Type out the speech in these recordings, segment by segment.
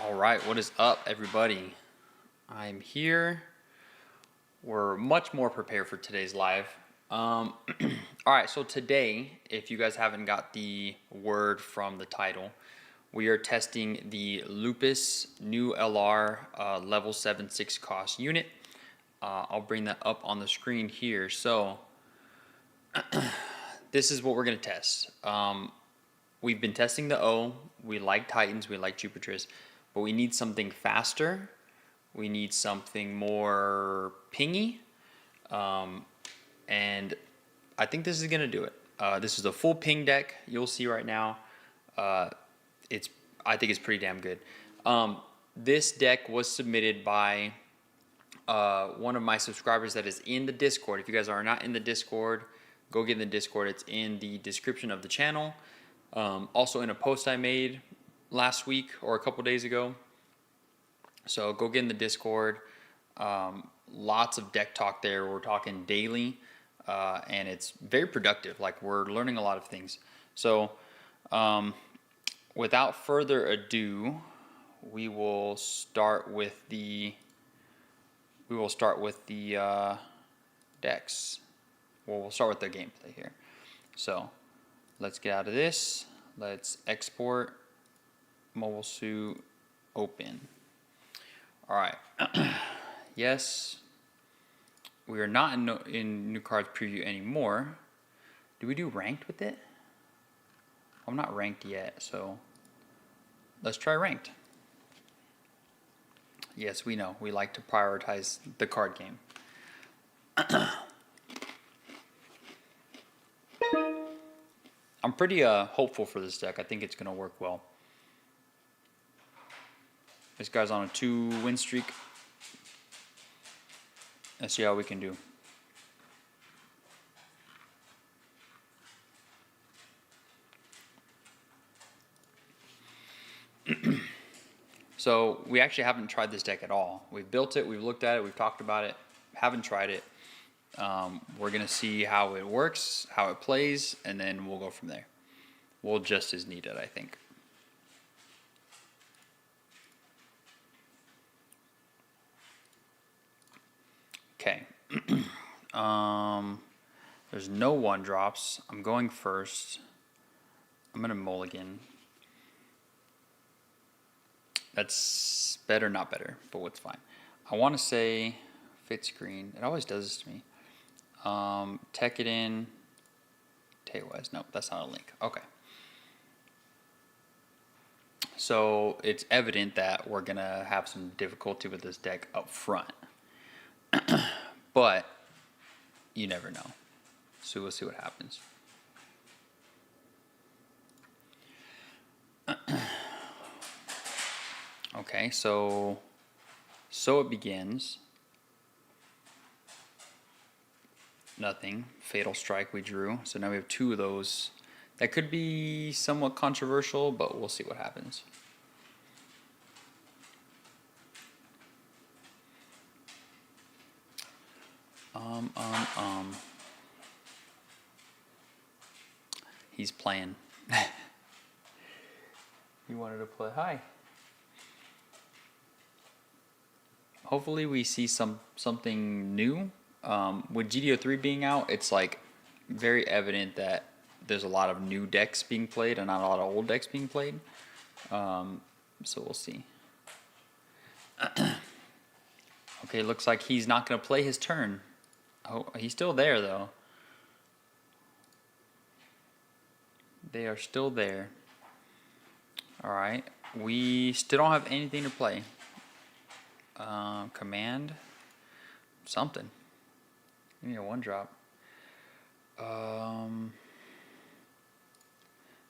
All right, what is up, everybody? I'm here. We're much more prepared for today's live. All right, so today, if you guys haven't got the word from the title, we are testing the Lupus new LR level 7/6 cost unit. I'll bring that up on the screen here. So this is what we're gonna test. We've been testing the O. We like Titans, we like Jupiters, but we need something faster. We need something more pingy. And I think this is going to do it. This is a full ping deck you'll see right now. I think it's pretty damn good. This deck was submitted by one of my subscribers that is in the Discord. If you guys are not in the Discord, go get in the Discord. It's in the description of the channel. Also in a post I made last week or a couple days ago. So go get in the Discord. Lots of deck talk there. We're talking daily, and it's very productive. Like, we're learning a lot of things. So without further ado, we will start with the decks. Well, we'll start with the gameplay here. So let's get out of this. Let's export, mobile suit, open. All right. Yes, we are not in new cards preview anymore. Do we do ranked with it? I'm not ranked yet, so let's try ranked. Yes, we know. We like to prioritize the card game. I'm pretty hopeful for this deck. I think it's going to work well. This guy's on a 2-win streak. Let's see how we can do. So we actually haven't tried this deck at all. We've built it, we've looked at it, we've talked about it, haven't tried it. We're going to see how it works, how it plays, and then we'll go from there. We'll just as needed, I think. Okay. There's no 1-drops. I'm going first. I'm going to mulligan. That's better, not better, but what's fine. I want to say fit screen. It always does this to me. Tech it in. Taywise. Nope, that's not a link. Okay. So it's evident that we're going to have some difficulty with this deck up front. But you never know. So we'll see what happens. Okay, so it begins. Nothing. Fatal Strike we drew. So now we have 2 of those. That could be somewhat controversial, but we'll see what happens. He's playing. He wanted to play. Hi. Hopefully we see something new. With GDO3 being out, it's like very evident that there's a lot of new decks being played and not a lot of old decks being played. So we'll see. Okay, looks like he's not going to play his turn. Oh, he's still there, though. They are still there. All right. We still don't have anything to play. Command. Something. We need a 1-drop.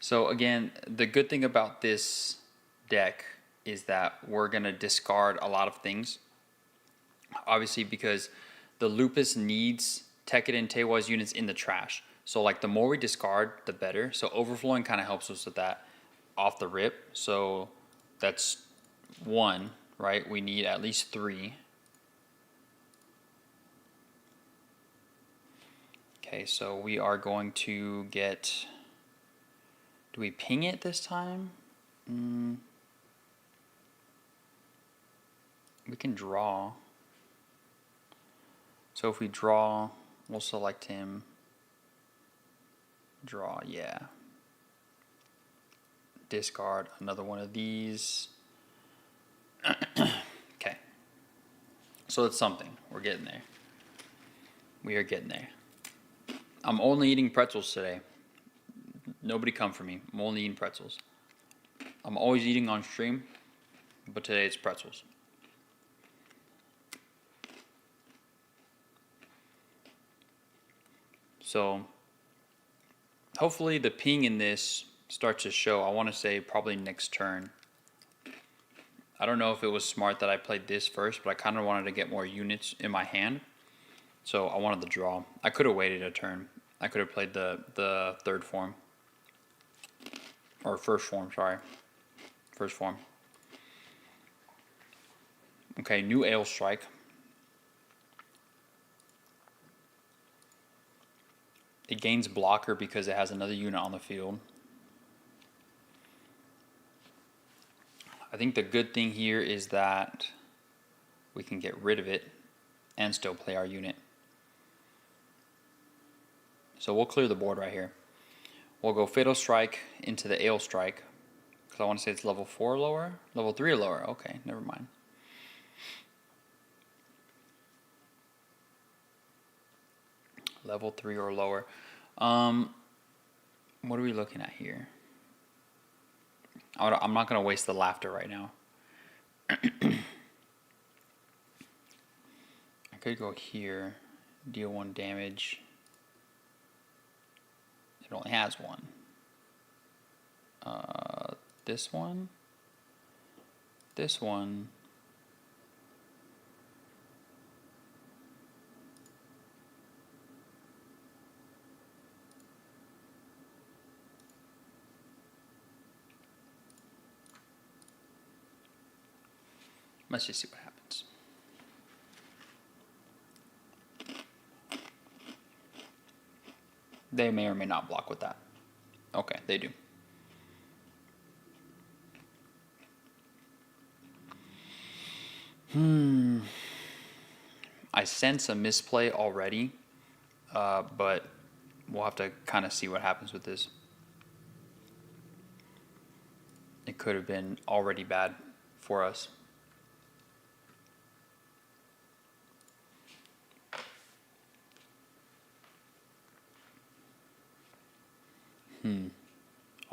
So again, the good thing about this deck is that we're going to discard a lot of things. Obviously, because the Lupus needs Tekkit and Taywise units in the trash. So like the more we discard, the better. So overflowing kind of helps us with that off the rip. So that's 1, right? We need at least 3. Okay, so we are going to get... Do we ping it this time? We can draw. So if we draw, we'll select him. Draw, yeah. Discard another one of these. Okay. So it's something. We're getting there. We are getting there. I'm only eating pretzels today. Nobody come for me. I'm only eating pretzels. I'm always eating on stream, but today it's pretzels. So hopefully the ping in this starts to show. I want to say probably next turn. I don't know if it was smart that I played this first, but I kind of wanted to get more units in my hand. So I wanted to draw. I could have waited a turn. I could have played the third form. Or first form, sorry. First form. Okay, new Ale Strike. It gains blocker because it has another unit on the field. I think the good thing here is that we can get rid of it and still play our unit. So we'll clear the board right here. We'll go Fatal Strike into the Ale Strike. Because I want to say it's level 4 or lower? Level 3 or lower. Okay, never mind. Level 3 or lower. What are we looking at here? I'm not going to waste the laughter right now. I could go here, deal 1 damage. It only has 1. This one. This one. Let's just see what happens. They may or may not block with that. Okay, they do. I sense a misplay already, but we'll have to kind of see what happens with this. It could have been already bad for us.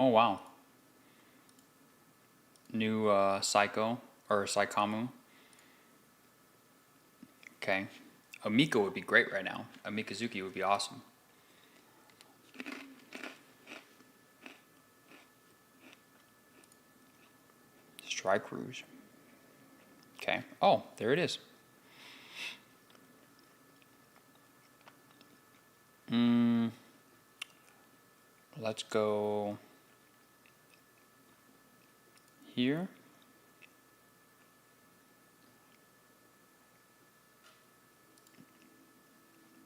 Oh, wow. New Psycho, or Psychomu. Okay. Amika would be great right now. Amikazuki would be awesome. Strike Rouge. Okay. Oh, there it is. Let's go here.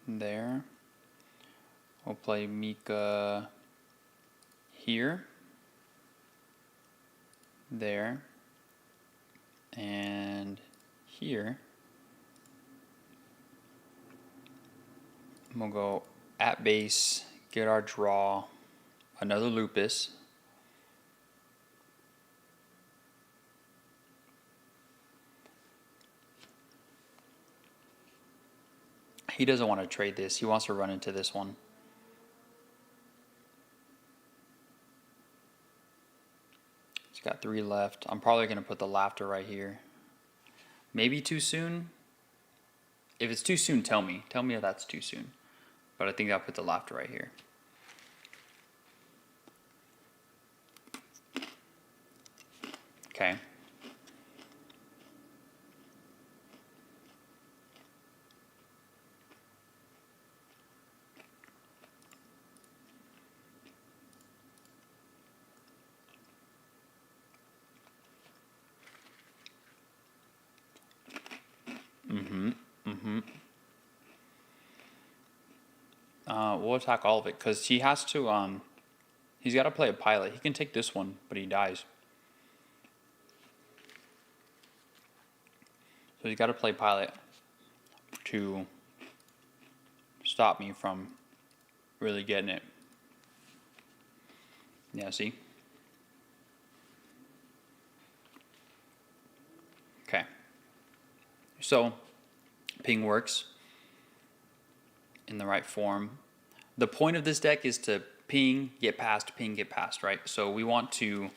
There. We'll play Mika here. There. And here. We'll go at base, get our draw, another Lupus. He doesn't want to trade this. He wants to run into this one. He's got 3 left. I'm probably going to put the laughter right here. Maybe too soon. If it's too soon, tell me. Tell me if that's too soon. But I think I'll put the laughter right here. Okay. We'll attack all of it because he has to. He's got to play a pilot. He can take this one, but he dies. So he's got to play pilot to stop me from really getting it. Yeah, see? Okay. So, ping works in the right form. The point of this deck is to ping, get past, right? So we want to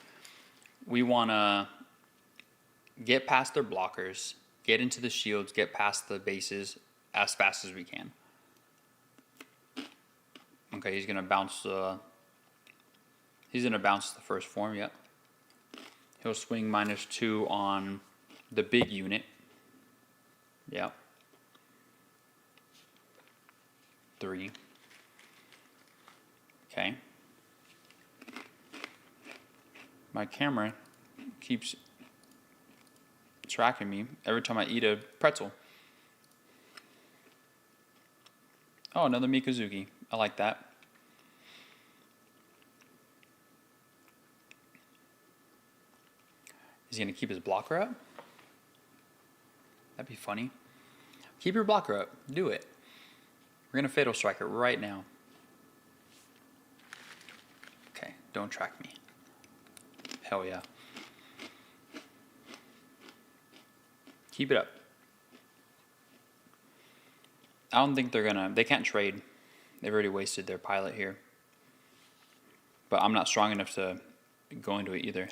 get past their blockers, get into the shields, get past the bases as fast as we can. Okay, he's gonna bounce the first form, yep. He'll swing -2 on the big unit. Yep. 3. Okay. My camera keeps tracking me every time I eat a pretzel. Oh, another Mikazuki. I like that. Is he going to keep his blocker up? That'd be funny. Keep your blocker up. Do it. We're going to Fatal Strike it right now. Okay, don't track me. Hell yeah. Keep it up. I don't think they can't trade. They've already wasted their pilot here. But I'm not strong enough to go into it either.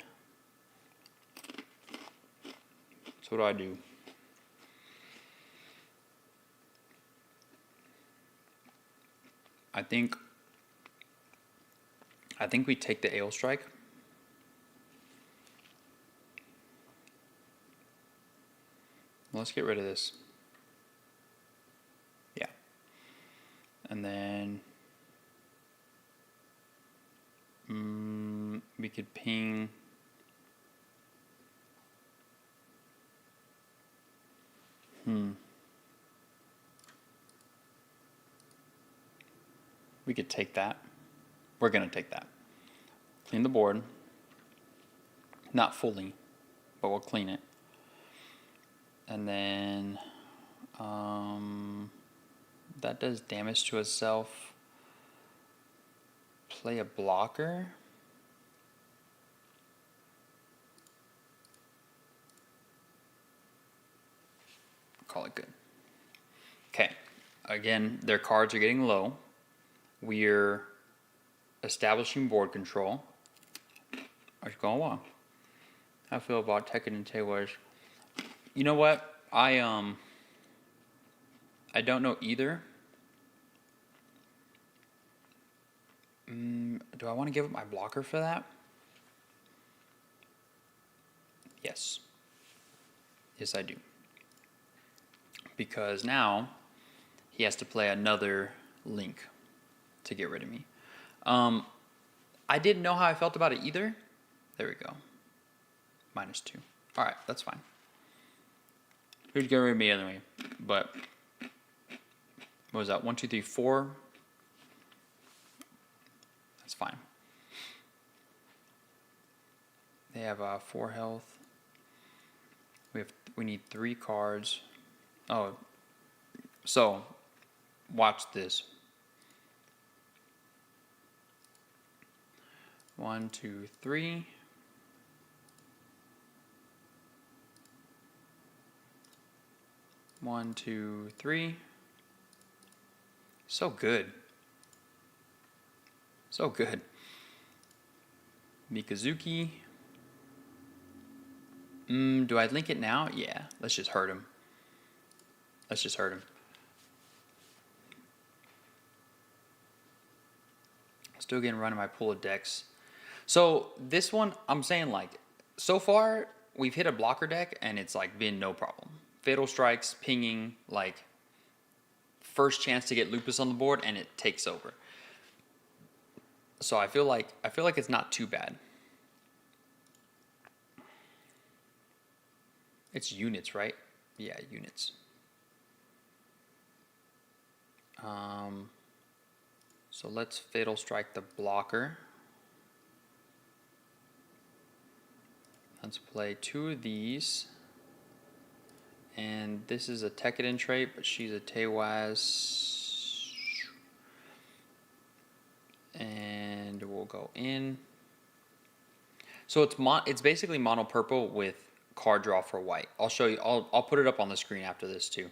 So what do? I think we take the Ale Strike. Let's get rid of this. Yeah. And then we could ping we could take that. We're going to take that. Clean the board. Not fully, but we'll clean it. And then that does damage to itself. Play a blocker. Call it good. Okay. Again, their cards are getting low. We're establishing board control. It's going well. How I feel about Tekken and Teiwaj. You know what? I don't know either. Do I want to give up my blocker for that? Yes. Yes, I do. Because now he has to play another Link to get rid of me. I didn't know how I felt about it either. There we go. -2. All right, that's fine. Who'd get rid of me anyway? But what was that? 1, 2, 3, 4. That's fine. They have 4 health. We need 3 cards. Oh, so watch this. 1, 2, 3. One, 2, 3. So good. So good. Mikazuki. Do I link it now? Yeah. Let's just hurt him. Let's just hurt him. Still getting run in my pool of decks. So this one, I'm saying like, so far we've hit a blocker deck and it's like been no problem. Fatal Strikes, pinging, like first chance to get Lupus on the board and it takes over. So I feel like it's not too bad. It's units, right? Yeah, units. So let's Fatal Strike the blocker. Let's play 2 of these. And this is a Tekkadan trait, but she's a Tewaz. And we'll go in. So it's basically mono purple with card draw for white. I'll show you. I'll put it up on the screen after this too.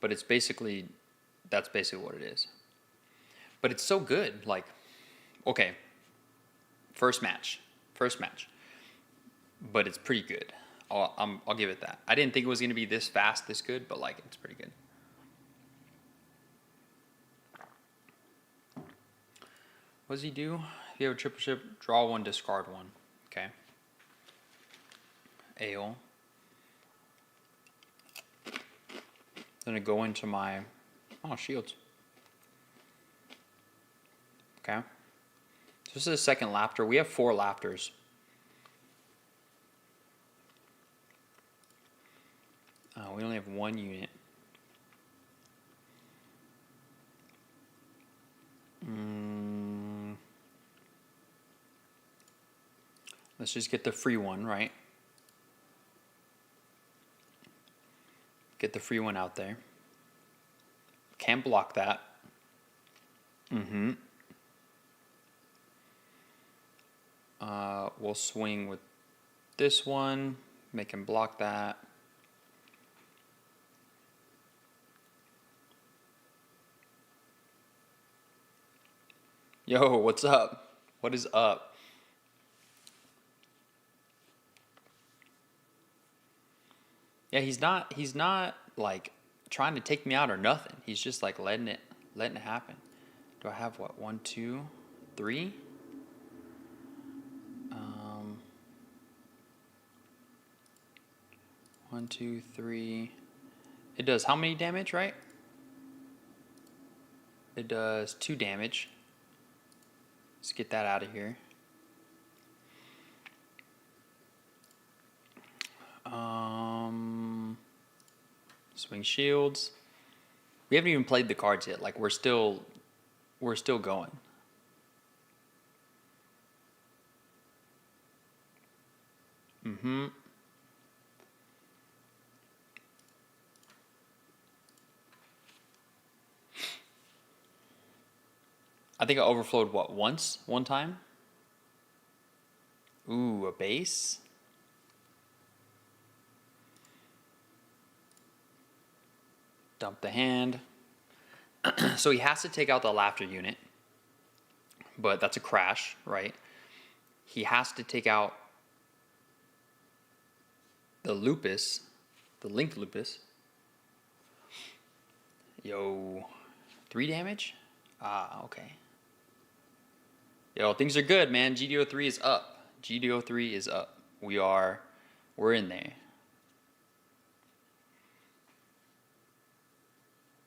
But it's basically, that's basically what it is. But it's so good. Like, okay, first match. But it's pretty good. I'll give it that. I didn't think it was going to be this fast, this good, but like it's pretty good. What does he do? If you have a triple chip, draw one, discard one. Okay. Ale. Then I go into my shields. Okay. So this is the second laughter. We have 4 laughters. We only have 1 unit. Let's just get the free one, right? Get the free one out there. Can't block that. We'll swing with this one. Make him block that. Yo, what's up? What is up? Yeah, he's not like trying to take me out or nothing. He's just like letting it happen. Do I have what? 1, 2, 3? 1, 2, 3. It does how many damage, right? It does 2 damage. Let's get that out of here. Swing shields. We haven't even played the cards yet. Like we're still going. I think I overflowed what, one time? Ooh, a base? Dump the hand. So he has to take out the laughter unit. But that's a crash, right? He has to take out the Lupus, the linked Lupus. Yo, 3 damage? Ah, okay. Yo, things are good, man. GDO3 is up. GDO3 is up. We're in there.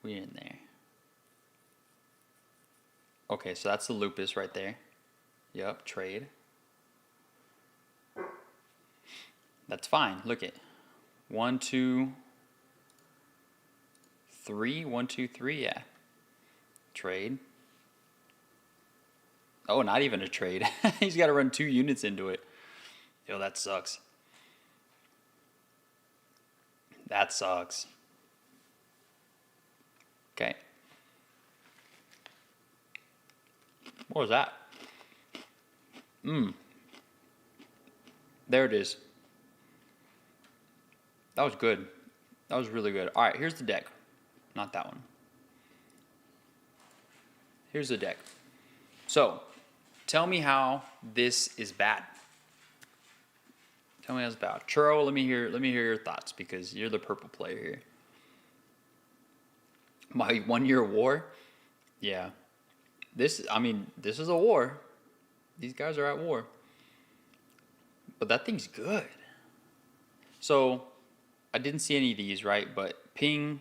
We're in there. Okay, so that's the Lupus right there. Yup, trade. That's fine. Look it. 1, 2, 3. 1, 2, 3. Yeah. Trade. Oh, not even a trade. He's got to run 2 units into it. Yo, that sucks. That sucks. Okay. What was that? There it is. That was good. That was really good. All right, here's the deck. Not that one. Here's the deck. So, tell me how this is bad. Tell me how it's bad. Churro, let me hear your thoughts because you're the purple player here. My 1-year war? Yeah. This is a war. These guys are at war. But that thing's good. So, I didn't see any of these, right? But ping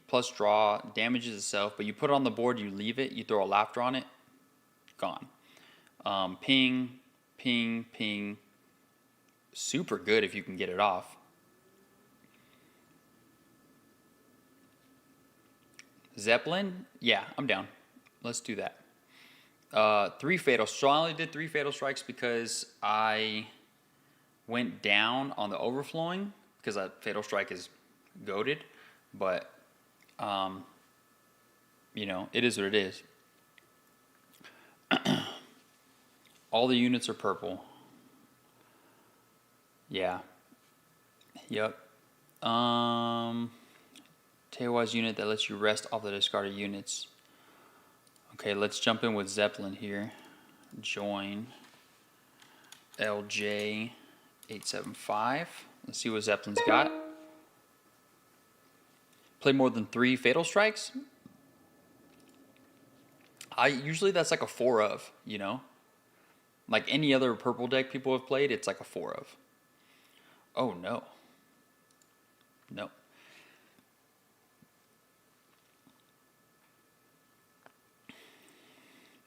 plus draw damages itself, but you put it on the board, you leave it, you throw a laughter on it, gone. Ping. Super good if you can get it off. Zeppelin? Yeah, I'm down. Let's do that. 3 fatal. So I only did 3 fatal strikes because I went down on the overflowing, because that Fatal Strike is goated, but you know, it is what it is. All the units are purple. Yeah. Yep. Tailwise unit that lets you rest off the discarded units. Okay, let's jump in with Zeppelin here. Join LJ875. Let's see what Zeppelin's got. Play more than 3 Fatal Strikes. Usually that's like a 4 of, you know? Like any other purple deck people have played, it's like a 4 of. Oh no. No.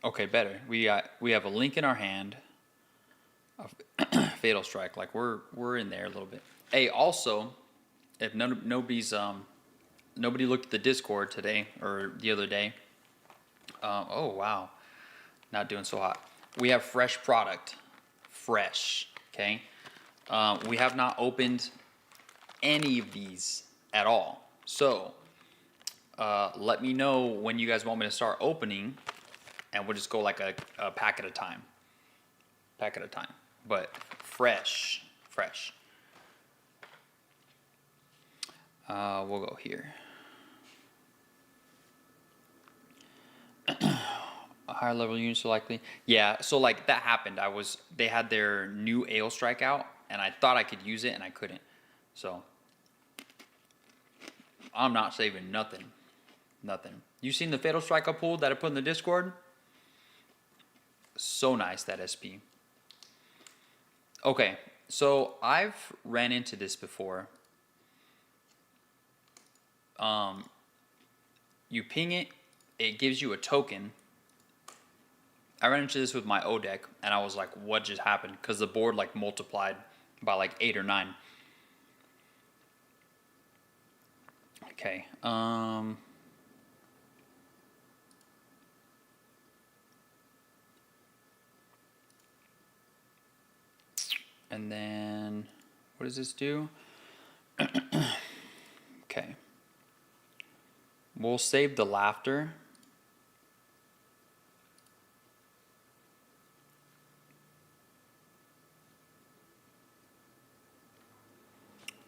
Okay, better. We have a link in our hand of Fatal Strike. Like we're in there a little bit. Hey, also, if nobody looked at the Discord today or the other day. Oh wow, not doing so hot. We have fresh product, fresh. Okay, we have not opened any of these at all. So let me know when you guys want me to start opening, and we'll just go like a pack at a time. Pack at a time, but fresh. We'll go here. A higher level units are likely. Yeah, so like that happened. They had their new Ale Strike out, and I thought I could use it, and I couldn't. So I'm not saving nothing. Nothing. You seen the Fatal Strike I pulled that I put in the Discord? So nice, that SP. Okay, so I've ran into this before. You ping it, it gives you a token. I ran into this with my O deck, and I was like, what just happened? Because the board like multiplied by like 8 or 9. Okay. And then, what does this do? Okay. We'll save the laughter.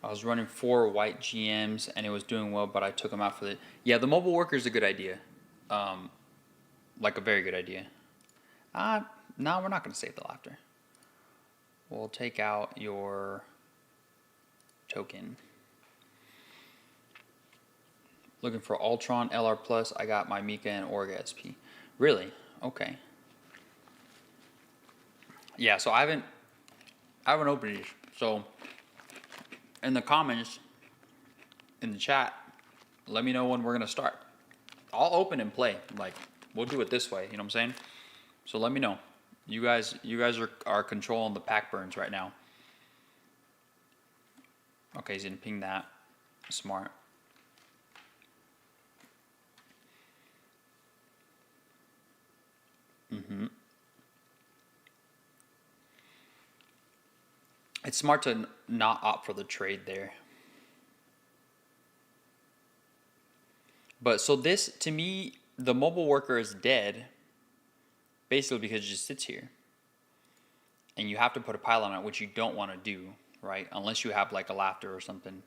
I was running 4 white GMs and it was doing well, but I took them out for the... Yeah, the mobile worker is a good idea. Like a very good idea. No, we're not going to save the laughter. We'll take out your token. Looking for Ultron, LR+. I got my Mika and Orga SP. Really? Okay. Yeah, so I haven't opened these. So in the comments, in the chat, let me know when we're gonna start. I'll open and play. Like, we'll do it this way. You know what I'm saying? So let me know. You guys are controlling the pack burns right now. Okay, he's gonna ping that. Smart. It's smart to not opt for the trade there. But so this, to me, the mobile worker is dead basically because it just sits here. And you have to put a pile on it, which you don't want to do, right? Unless you have like a laughter or something.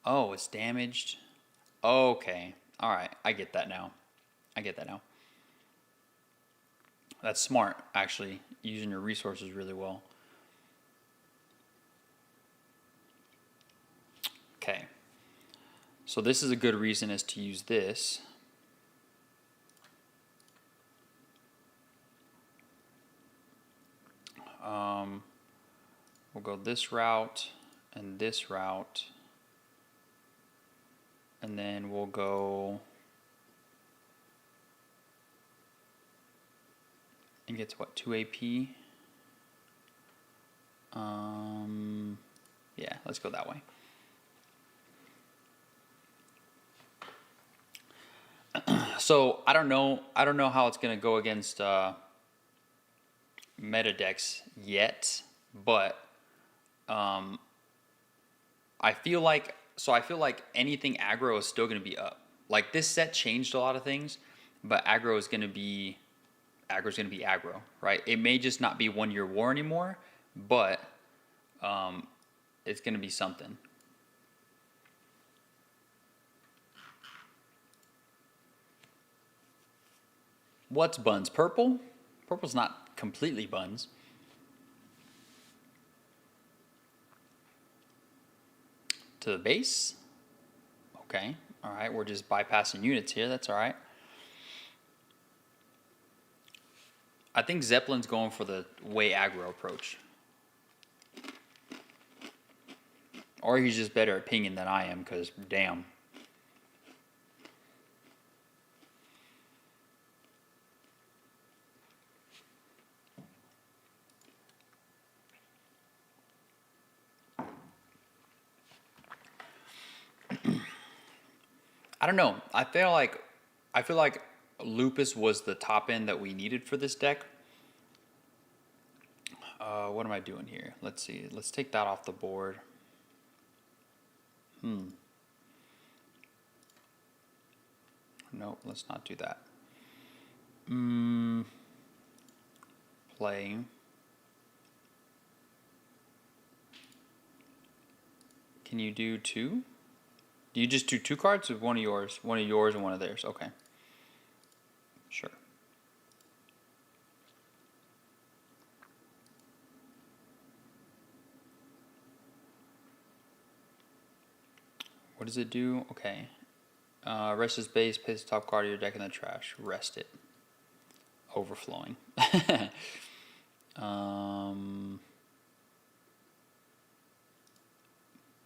Oh, it's damaged. Okay. All right. I get that now. That's smart, actually, using your resources really well. Okay. So this is a good reason is to use this. We'll go this route and this route. And then we'll go and get to what, 2 AP? Yeah, let's go that way. So I don't know how it's gonna go against meta decks yet, but I I feel like anything aggro is still going to be up. Like this set changed a lot of things, but aggro is going to be aggro, right? It may just not be 1 year war anymore, but it's going to be something. What's buns? Purple? Purple's not completely buns. To the base? Okay. All right. We're just bypassing units here. That's all right. I think Zeppelin's going for the way aggro approach. Or he's just better at pinging than I am, because damn. I don't know. I feel like Lupus was the top end that we needed for this deck. What am I doing here? Let's see. Let's take that off the board. Nope, let's not do that. Playing. Can you do 2? Do you just do 2 cards with one of yours and one of theirs? Okay. Sure. What does it do? Okay. Rest is base, place the top card of your deck in the trash. Rest it. Overflowing.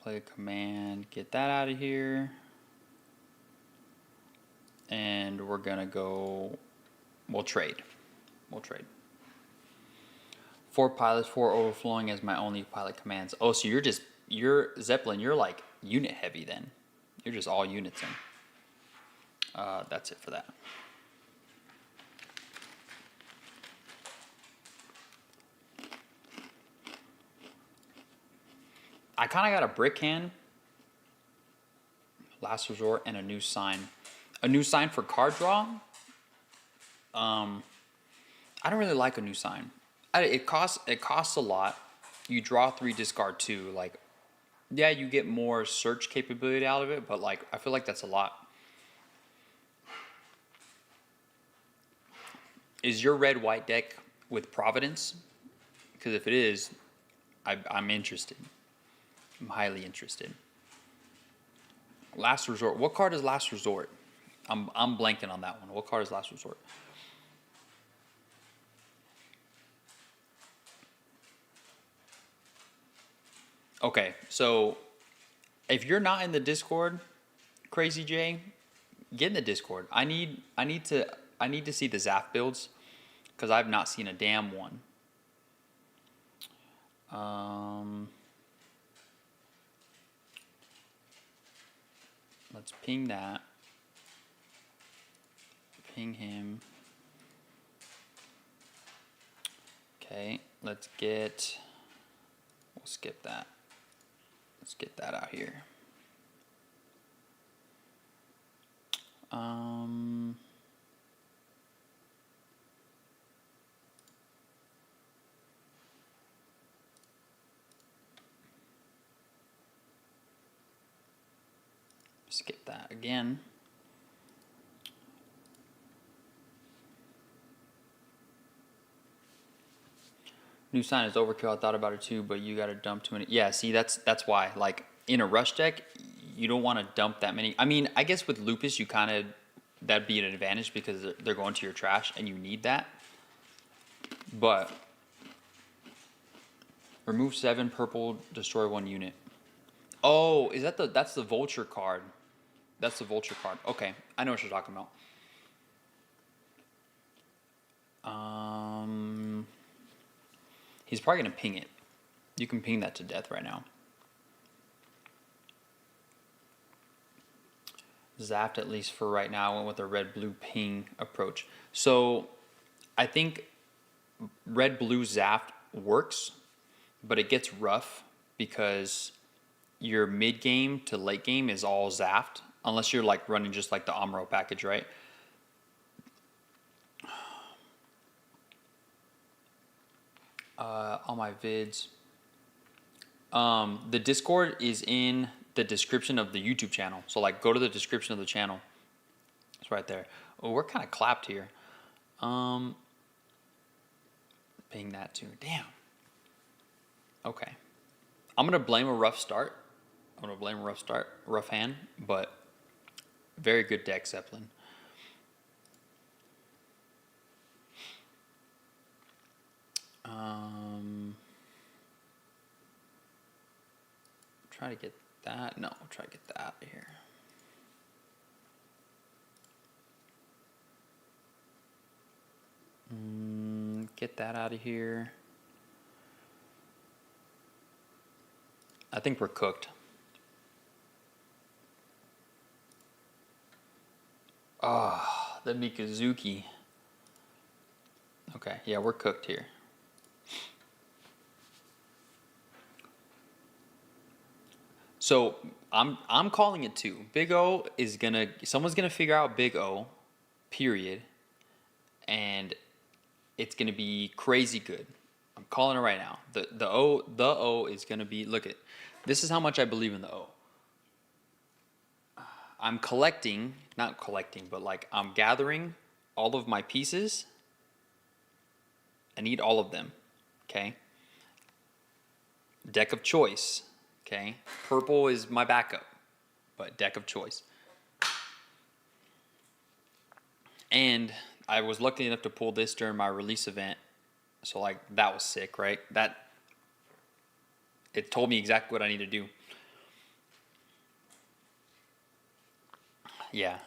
Play a command, get that out of here. And we're gonna go, we'll trade. 4 pilots, 4 overflowing as my only pilot commands. Oh, so you're Zeppelin, you're like unit heavy then. You're just all units in. That's it for that. I kind of got a brick hand, last resort, and a new sign. A new sign for card draw. I don't really like a new sign. It costs a lot. You draw 3, discard 2. Like, yeah, you get more search capability out of it, but like I feel like that's a lot. Is your red-white deck with Providence? Because if it is, I'm interested. I'm highly interested. Last resort. What card is last resort? I'm blanking on that one. What card is last resort? Okay, so if you're not in the Discord, Crazy J, get in the Discord. I need to see the Zaf builds, because I've not seen a damn one. Let's ping that. Ping him. Okay, we'll skip that. Let's get that out here. Skip that again. New sign is overkill. I thought about it too, but you got to dump too many. Yeah, see, that's why. Like in a rush deck, you don't want to dump that many. I mean, I guess with Lupus, you kind of, that'd be an advantage because they're going to your trash and you need that. But remove 7 purple, destroy 1 unit. Oh, is that that's the vulture card? That's the vulture card. Okay, I know what you're talking about. He's probably gonna ping it. You can ping that to death right now. Zapped at least for right now. I went with a red-blue ping approach. So I think red-blue zapped works, but it gets rough because your mid game to late game is all Zaft, unless you're like running just like the Amro package, right? All my vids. The Discord is in the description of the YouTube channel. So like go to the description of the channel. It's right there. Oh, we're kind of clapped here. Ping that too. Damn. Okay. I'm going to blame a rough start. I'm going to blame a rough start, rough hand, but very good deck, Zeppelin. Try to get that. No, try to get that out of here. Get that out of here. I think we're cooked. Ah, the Mikazuki. Okay, yeah, we're cooked here. So I'm calling it too. Big O is someone's gonna figure out Big O, period, and it's gonna be crazy good. I'm calling it right now. The O is gonna be. Look at this is how much I believe in the O. I'm collecting, not collecting, but like I'm gathering all of my pieces. I need all of them. Okay. Deck of choice. Okay, purple is my backup, but deck of choice. And I was lucky enough to pull this during my release event, so like that was sick, right? It told me exactly what I need to do. Yeah,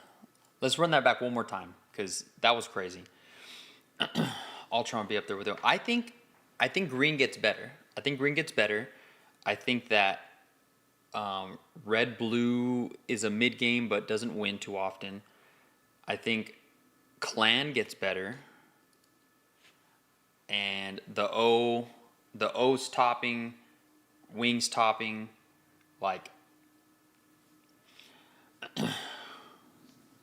let's run that back one more time because that was crazy. Ultron be up there with it. I think green gets better. I think green gets better. I think that red blue is a mid game but doesn't win too often. I think clan gets better, and the O's topping, wings topping, like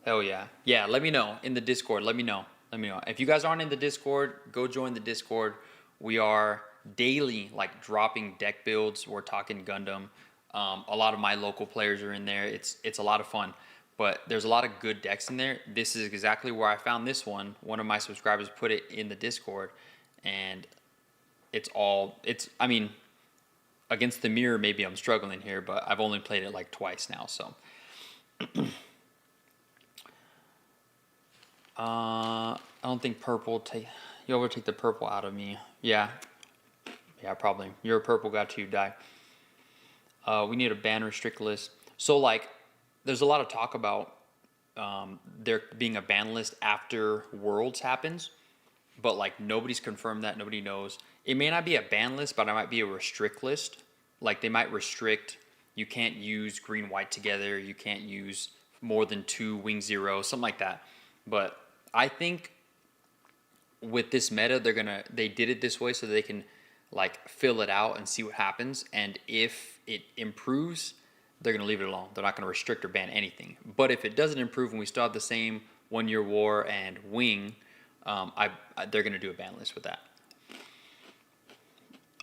hell yeah. Yeah, let me know in the Discord. Let me know. If you guys aren't in the Discord, go join the Discord. We are daily like dropping deck builds. We're talking Gundam. A lot of my local players are in there. It's a lot of fun, but there's a lot of good decks in there. This is exactly where I found this one. One of my subscribers put it in the Discord, and I mean, against the mirror, maybe I'm struggling here, but I've only played it like twice now, so. I don't think purple you'll ever take the purple out of me. Yeah, probably. You're a purple guy too, die. We need a ban restrict list. So like, there's a lot of talk about there being a ban list after Worlds happens, but like nobody's confirmed that. Nobody knows. It may not be a ban list, but it might be a restrict list. Like they might restrict. You can't use green white together. You can't use more than 2 wing zero, something like that. But I think with this meta, they did it this way so they can like fill it out and see what happens. And if it improves, they're going to leave it alone. They're not going to restrict or ban anything. But if it doesn't improve and we still have the same 1-year war and wing, they're going to do a ban list with that.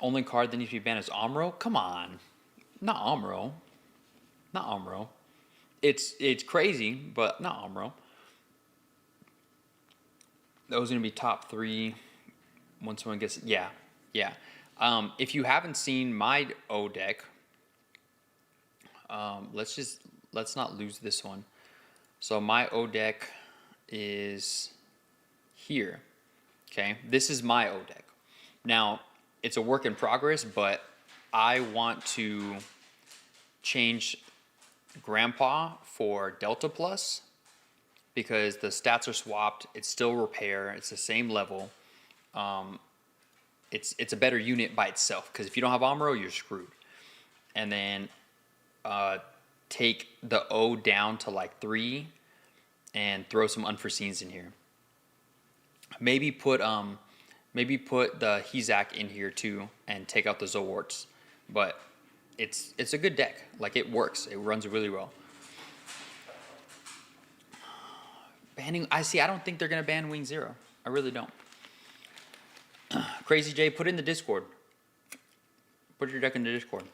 Only card that needs to be banned is Amro? Come on. Not Amro. It's crazy, but not Amro. Those are going to be top 3 once someone gets... Yeah. If you haven't seen my O deck, let's not lose this one. So my O deck is here. Okay, this is my O deck. Now, it's a work in progress, but I want to change Grandpa for Delta Plus because the stats are swapped. It's still repair. It's the same level. It's a better unit by itself because if you don't have Amro, you're screwed. And then take the O down to like 3 and throw some unforeseens in here. Maybe put the Hizak in here too and take out the Zowarts. But it's a good deck. Like, it works. It runs really well. Banning, I don't think they're gonna ban Wing Zero. I really don't. Crazy J, put in the Discord. Put your deck in the Discord.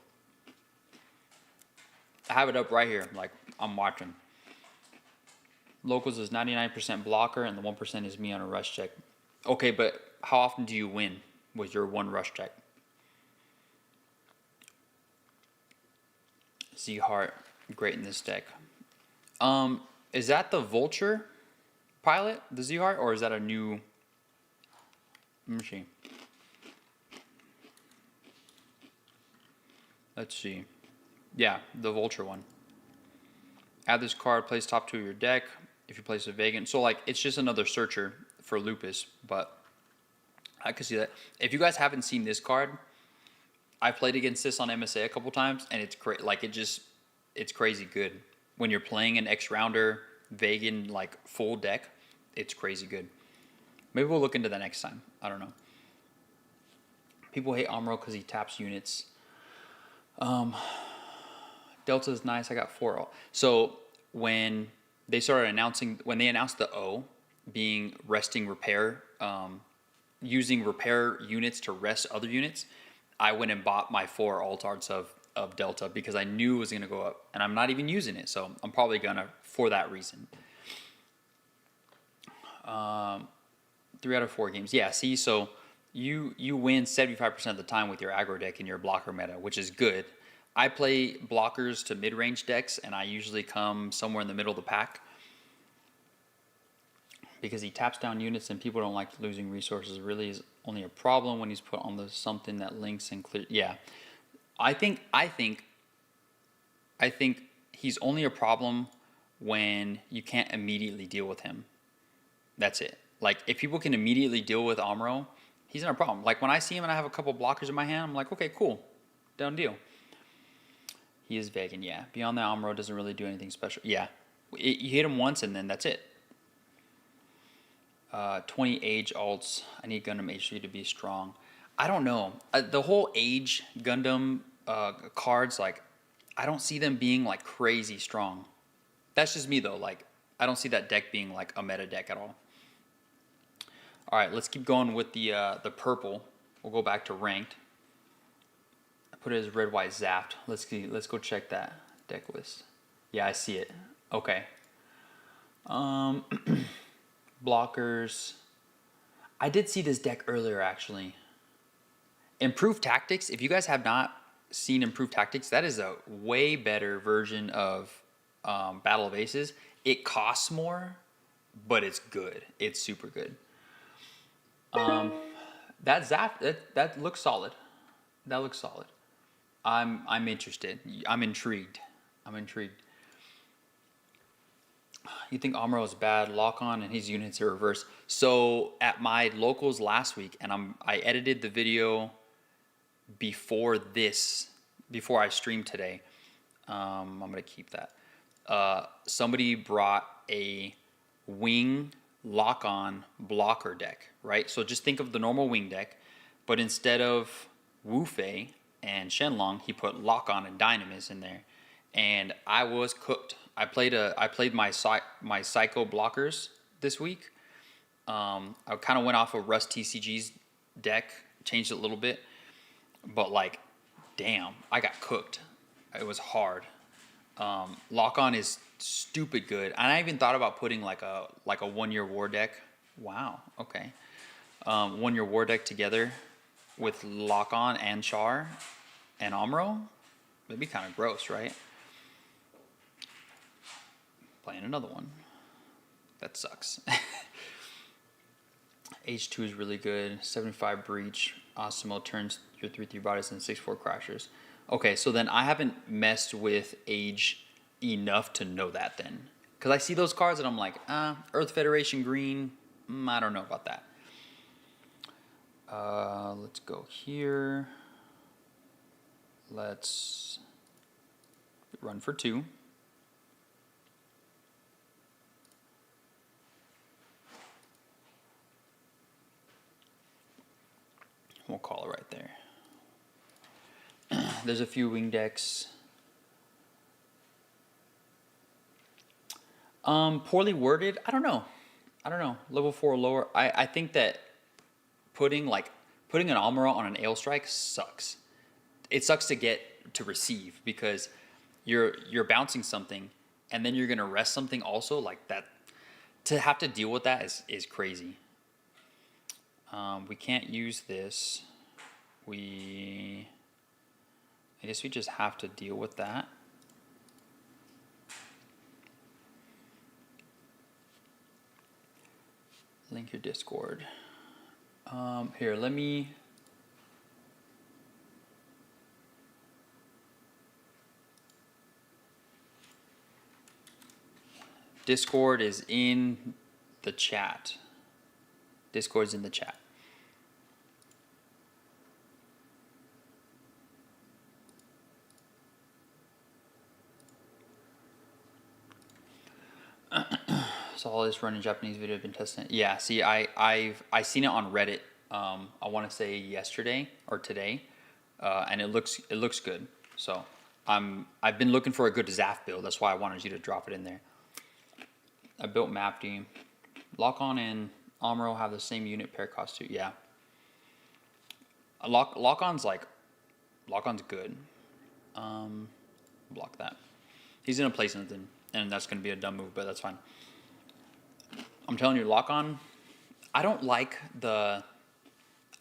I have it up right here. Like, I'm watching. Locals is 99% blocker, and the 1% is me on a rush check. Okay, but how often do you win with your one rush check? Z-Heart, great in this deck. Is that the Vulture pilot, the Z-Heart, or is that a new machine? Let's see. Yeah, the Vulture one. Add this card, place top 2 of your deck. If you place a Vagrant. So, like, it's just another searcher for Lupus, but I could see that. If you guys haven't seen this card, I played against this on MSA a couple times, and it's great. Like, it's crazy good. When you're playing an X-Rounder, Vagan, like, full deck, it's crazy good. Maybe we'll look into that next time. I don't know. People hate Amro because he taps units. Delta is nice. I got 4. So when they started announcing, when they announced the O being resting repair, using repair units to rest other units, I went and bought my 4 alt arts of Delta because I knew it was going to go up, and I'm not even using it, so I'm probably gonna for that reason. 3 out of 4 games. Yeah, see, so you win 75% of the time with your aggro deck in your blocker meta, which is good. I play blockers to mid-range decks, and I usually come somewhere in the middle of the pack because he taps down units, and people don't like losing resources. It really is only a problem when he's put on the something that links and clear. Yeah, I think he's only a problem when you can't immediately deal with him. That's it. Like, if people can immediately deal with Amro, he's not a problem. Like, when I see him and I have a couple blockers in my hand, I'm like, okay, cool, done deal. He is Vagan, yeah. Beyond that, Amro doesn't really do anything special. Yeah, you hit him once and then that's it. 20 age alts. I need Gundam H3 to be strong. I don't know. The whole age Gundam cards, like, I don't see them being, like, crazy strong. That's just me, though. Like, I don't see that deck being, like, a meta deck at all. All right, let's keep going with the purple. We'll go back to ranked. I put it as red, white, zapped. Let's see. Let's go check that deck list. Yeah, I see it. Okay. Blockers. I did see this deck earlier, actually. Improved Tactics. If you guys have not seen Improved Tactics, that is a way better version of Battle of Aces. It costs more, but it's good. It's super good. That zap, that looks solid. That looks solid. I'm interested. I'm intrigued. You think Amro is bad? Lock on and his units are reverse. So at my locals last week, and I edited the video before I streamed today. I'm gonna keep that. Somebody brought a wing lock-on blocker deck, right? So just think of the normal wing deck, but instead of Wu Fei and Shenlong, he put lock-on and Dynamis in there, and I was cooked. I played my Psycho blockers this week. I kind of went off of Rust TCG's deck, changed it a little bit, but like, damn, I got cooked. It was hard. Lock-on is stupid good. And I even thought about putting like a 1-year war deck. Wow, okay. 1-year war deck together with Lock-on and Char and Amro. That'd be kind of gross, right? Playing another one. That sucks. H2 is really good. 75 Breach. Osimo turns your 3/3 bodies into 6/4 crashers. Okay, so then I haven't messed with Age enough to know that then. Because I see those cards and I'm like, Earth Federation green, I don't know about that. Let's go here. Let's run for 2. We'll call it right there. There's a few wing decks. Poorly worded. I don't know. Level 4 or lower. I think that putting an Almero on an Ale Strike sucks. It sucks to receive because you're bouncing something and then you're gonna rest something also like that. To have to deal with that is crazy. We can't use this. I guess we just have to deal with that. Link your Discord. Here, let me. Discord is in the chat. Discord's in the chat. So all this running Japanese video I've been testing it. Yeah, see, I seen it on Reddit. I want to say yesterday or today, and it looks good. So I've been looking for a good Zaf build. That's why I wanted you to drop it in there. I built Mapty. Lock-on and Amuro have the same unit pair cost too. Yeah. Lock-on's good. Block that. He's gonna play something, and that's gonna be a dumb move, but that's fine. I'm telling you, lock-on. I don't like the.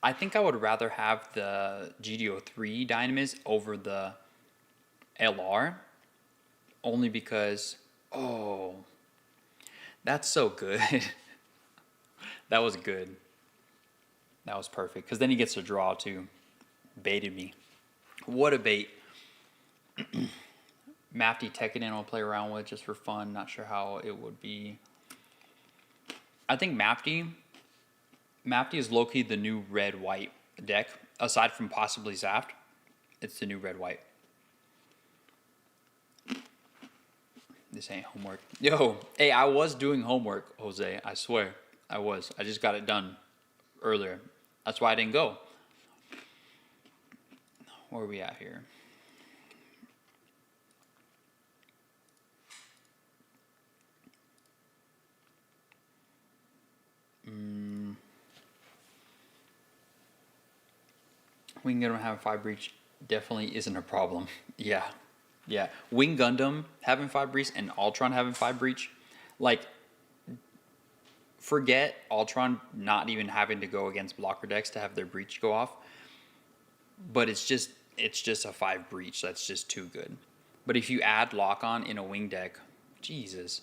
I think I would rather have the GDO3 Dynamis over the LR, only because that's so good. That was good. That was perfect. Because then he gets to draw too. Baited me. What a bait. Mafty Tekkanen I'll play around with just for fun. Not sure how it would be. I think Mafty is low-key the new red-white deck. Aside from possibly Zaft, it's the new red-white. This ain't homework. Yo, hey, I was doing homework, Jose. I swear, I was. I just got it done earlier. That's why I didn't go. Where are we at here? Wing Gundam having 5 breach definitely isn't a problem. Yeah. Wing Gundam having 5 breach and Ultron having 5 breach, like, forget Ultron not even having to go against blocker decks to have their breach go off. But it's just a 5 breach. That's just too good. But if you add lock on in a wing deck, Jesus,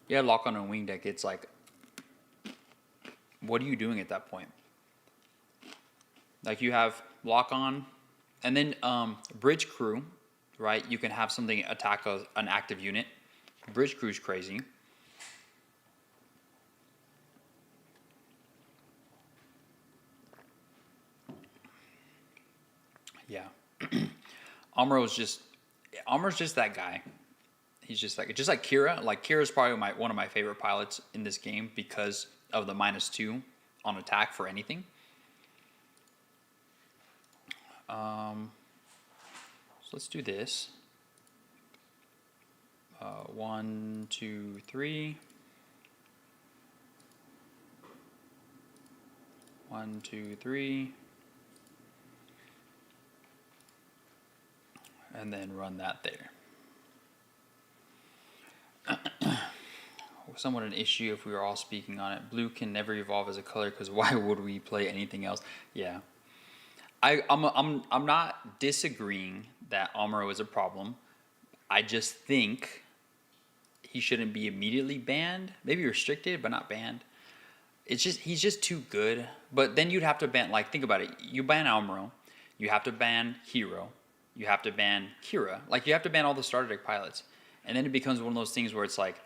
you add lock on a wing deck, it's like, what are you doing at that point? Like, you have lock on, and then bridge crew, right? You can have something attack an active unit. Bridge crew's crazy. Yeah. Amuro's just that guy. He's just like Kira. Like, Kira's probably one of my favorite pilots in this game because of the -2 on attack for anything. So let's do this. 1, 2, 3. 1, 2, 3. And then run that there. Somewhat an issue if we were all speaking on it. Blue can never evolve as a color because why would we play anything else? Yeah. I'm not disagreeing that Amuro is a problem. I just think he shouldn't be immediately banned. Maybe restricted, but not banned. He's just too good. But then you'd have to ban, like, think about it. You ban Amuro, you have to ban Hero, you have to ban Kira. Like, you have to ban all the starter deck pilots. And then it becomes one of those things where it's like,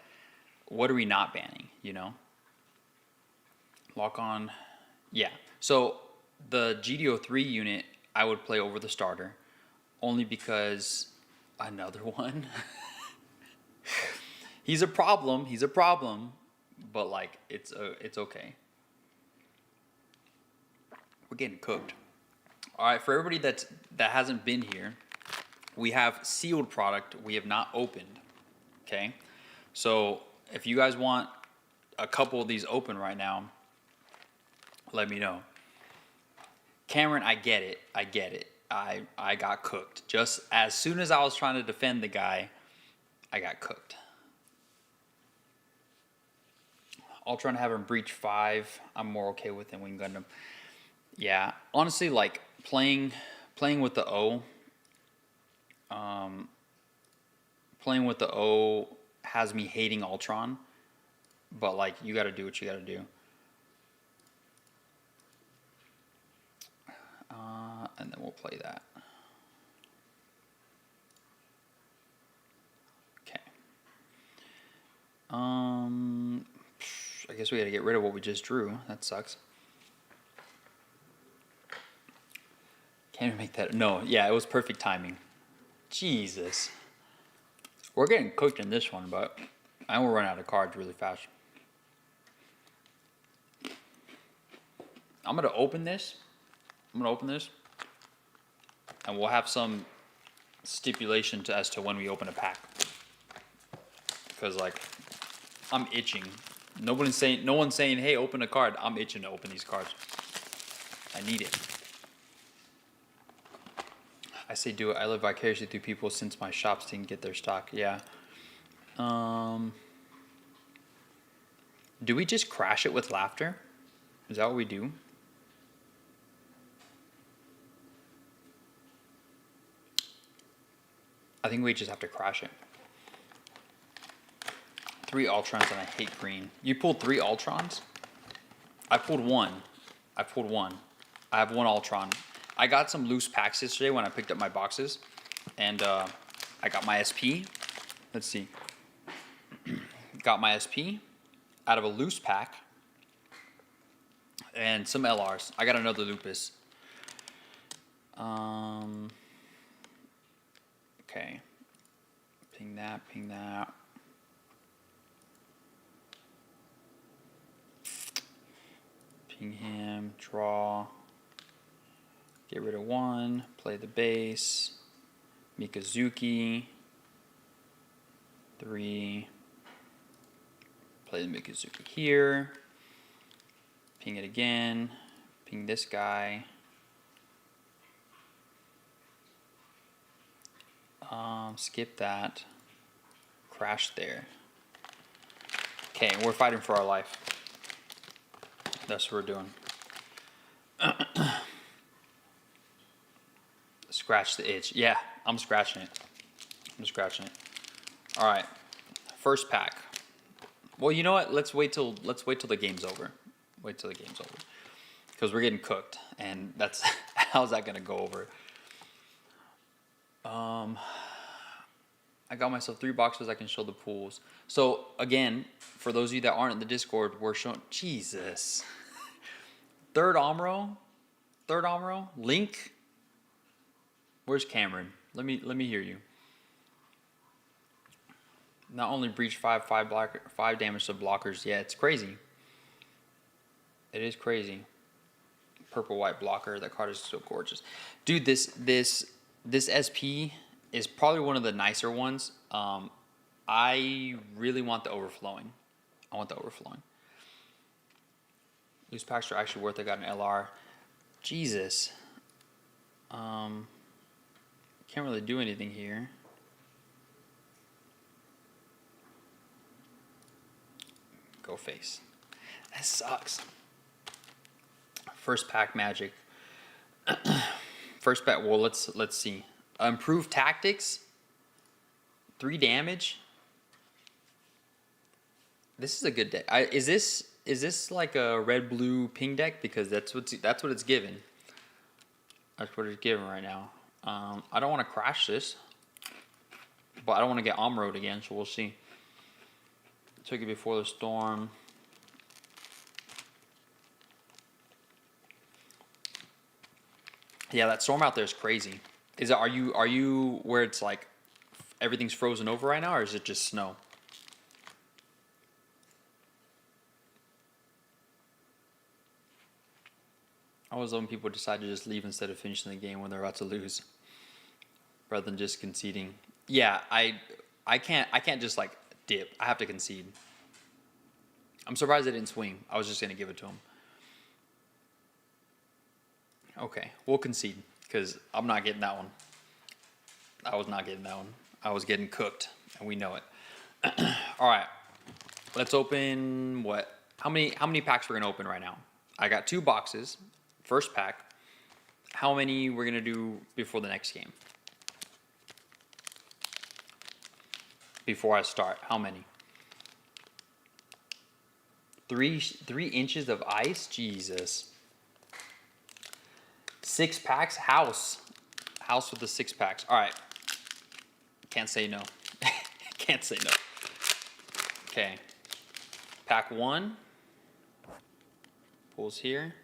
what are we not banning, you know? Lock on. Yeah. So the GDO3 unit I would play over the starter only because another one. He's a problem, but like it's okay. We're getting cooked. All right, for everybody that hasn't been here, We have sealed product we have not opened. Okay, so if you guys want a couple of these open right now, let me know. Cameron, I get it. I get it. I got cooked. Just as soon as I was trying to defend the guy, I got cooked. I'll try to have him breach 5. I'm more okay with him when Gundam. Yeah, honestly, like playing with the O. Playing with the O has me hating Ultron, but like you got to do what you got to do. And then we'll play that. Okay. I guess we got to get rid of what we just drew. That sucks. Can't even make that. No, yeah, it was perfect timing. Jesus. We're getting cooked in this one, but I will run out of cards really fast. I'm going to open this. And we'll have some stipulation as to when we open a pack. Because, like, I'm itching. No one's saying, hey, open a card. I'm itching to open these cards. I need it. I say do it. I live vicariously through people since my shops didn't get their stock. Yeah. Do we just crash it with laughter? Is that what we do? I think we just have to crash it. 3 Ultrons and I hate green. You pulled 3 Ultrons? I pulled 1. I have 1 Ultron. I got some loose packs yesterday when I picked up my boxes. And I got my SP. Let's see. Got my SP out of a loose pack. And some LRs. I got another Lupus. Okay. Ping that. Ping him, draw. Get rid of 1, play the base. Mikazuki. 3. Play the Mikazuki here. Ping it again. Ping this guy. Skip that. Crash there. Okay, we're fighting for our life. That's what we're doing. Scratch the itch. Yeah, I'm scratching it. All right, first pack. Well, you know what? Let's wait till the game's over. Because we're getting cooked, and that's how's that gonna go over? I got myself 3 boxes. I can show the pools. So again, for those of you that aren't in the Discord, we're showing Jesus. Third Amro, Link. Where's Cameron? Let me hear you. Not only breach 5 damage to blockers. Yeah, it's crazy. It is crazy. Purple white blocker. That card is so gorgeous, dude. This SP is probably one of the nicer ones. I really want the overflowing. Loose packs are actually worth it. I got an LR. Jesus. Can't really do anything here. Go face. That sucks. First pack magic. First pack. Well, let's see. Improved tactics. 3 damage. This is a good deck. Is this like a red blue ping deck? Because that's what it's given. That's what it's given right now. I don't want to crash this, but I don't want to get Omroed again. So we'll see. Took it before the storm. Yeah, that storm out there is crazy. Are you where it's like everything's frozen over right now, or is it just snow? I always love when people decide to just leave instead of finishing the game when they're about to lose. rather than just conceding. Yeah, I can't just like dip. I have to concede. I'm surprised I didn't swing. I was just gonna give it to him. Okay, we'll concede because I'm not getting that one. I was not getting that one. I was getting cooked, and we know it. All right, let's open what? How many packs we're gonna open right now? I got 2 boxes. First pack. How many we're gonna do before the next game? Before I start, how many? 3 inches of ice? Jesus. 6 packs? House with the 6 packs. All right. Can't say no. Can't say no. Okay. Pack 1. Pulls here.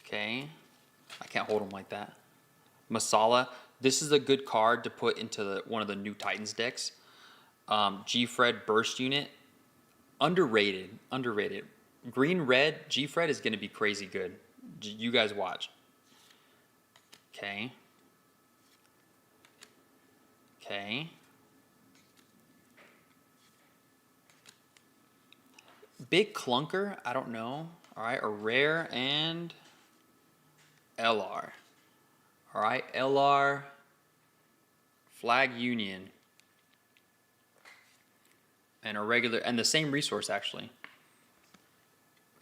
Okay. I can't hold them like that. Masala. This is a good card to put into one of the new Titans decks. G-Fred Burst Unit. Underrated. Green red G-Fred is going to be crazy good. You guys watch. Okay. Big clunker. I don't know. All right. A rare and LR. All right. LR. Flag Union. And a regular, and the same resource actually.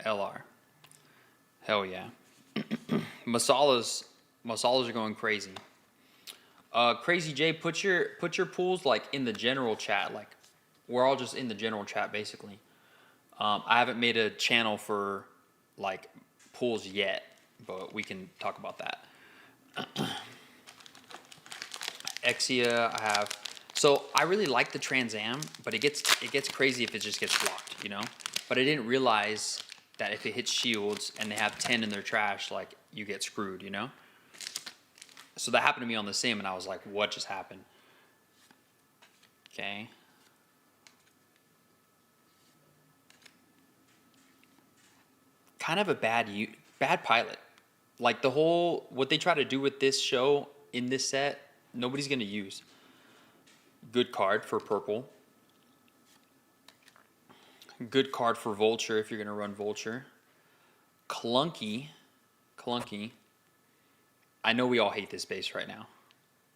LR. Hell yeah. Masalas are going crazy. Crazy J, put your pools like in the general chat. Like we're all just in the general chat basically. I haven't made a channel for like pools yet, but we can talk about that. Exia, I have. So I really like the Trans Am, but it gets crazy if it just gets blocked, you know. But I didn't realize that if it hits shields and they have 10 in their trash, like you get screwed, you know. So that happened to me on the sim, and I was like, "What just happened?" Okay. Kind of a bad pilot. Like the whole what they try to do with this show in this set, nobody's gonna use. Good card for purple. Good card for Vulture if you're gonna run Vulture. Clunky. I know we all hate this base right now.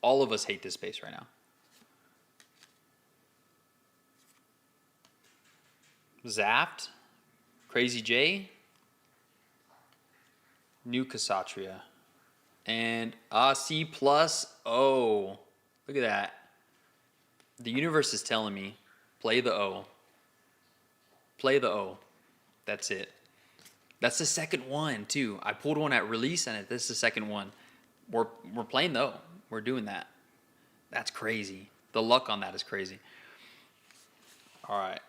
All of us hate this base right now. Zapped. Crazy J. New Kshatriya. And C+. O. Look at that. The universe is telling me, play the O. Play the O. That's it. That's the second one, too. I pulled one at release, and this is the second one. We're playing the O. We're doing that. That's crazy. The luck on that is crazy. All right.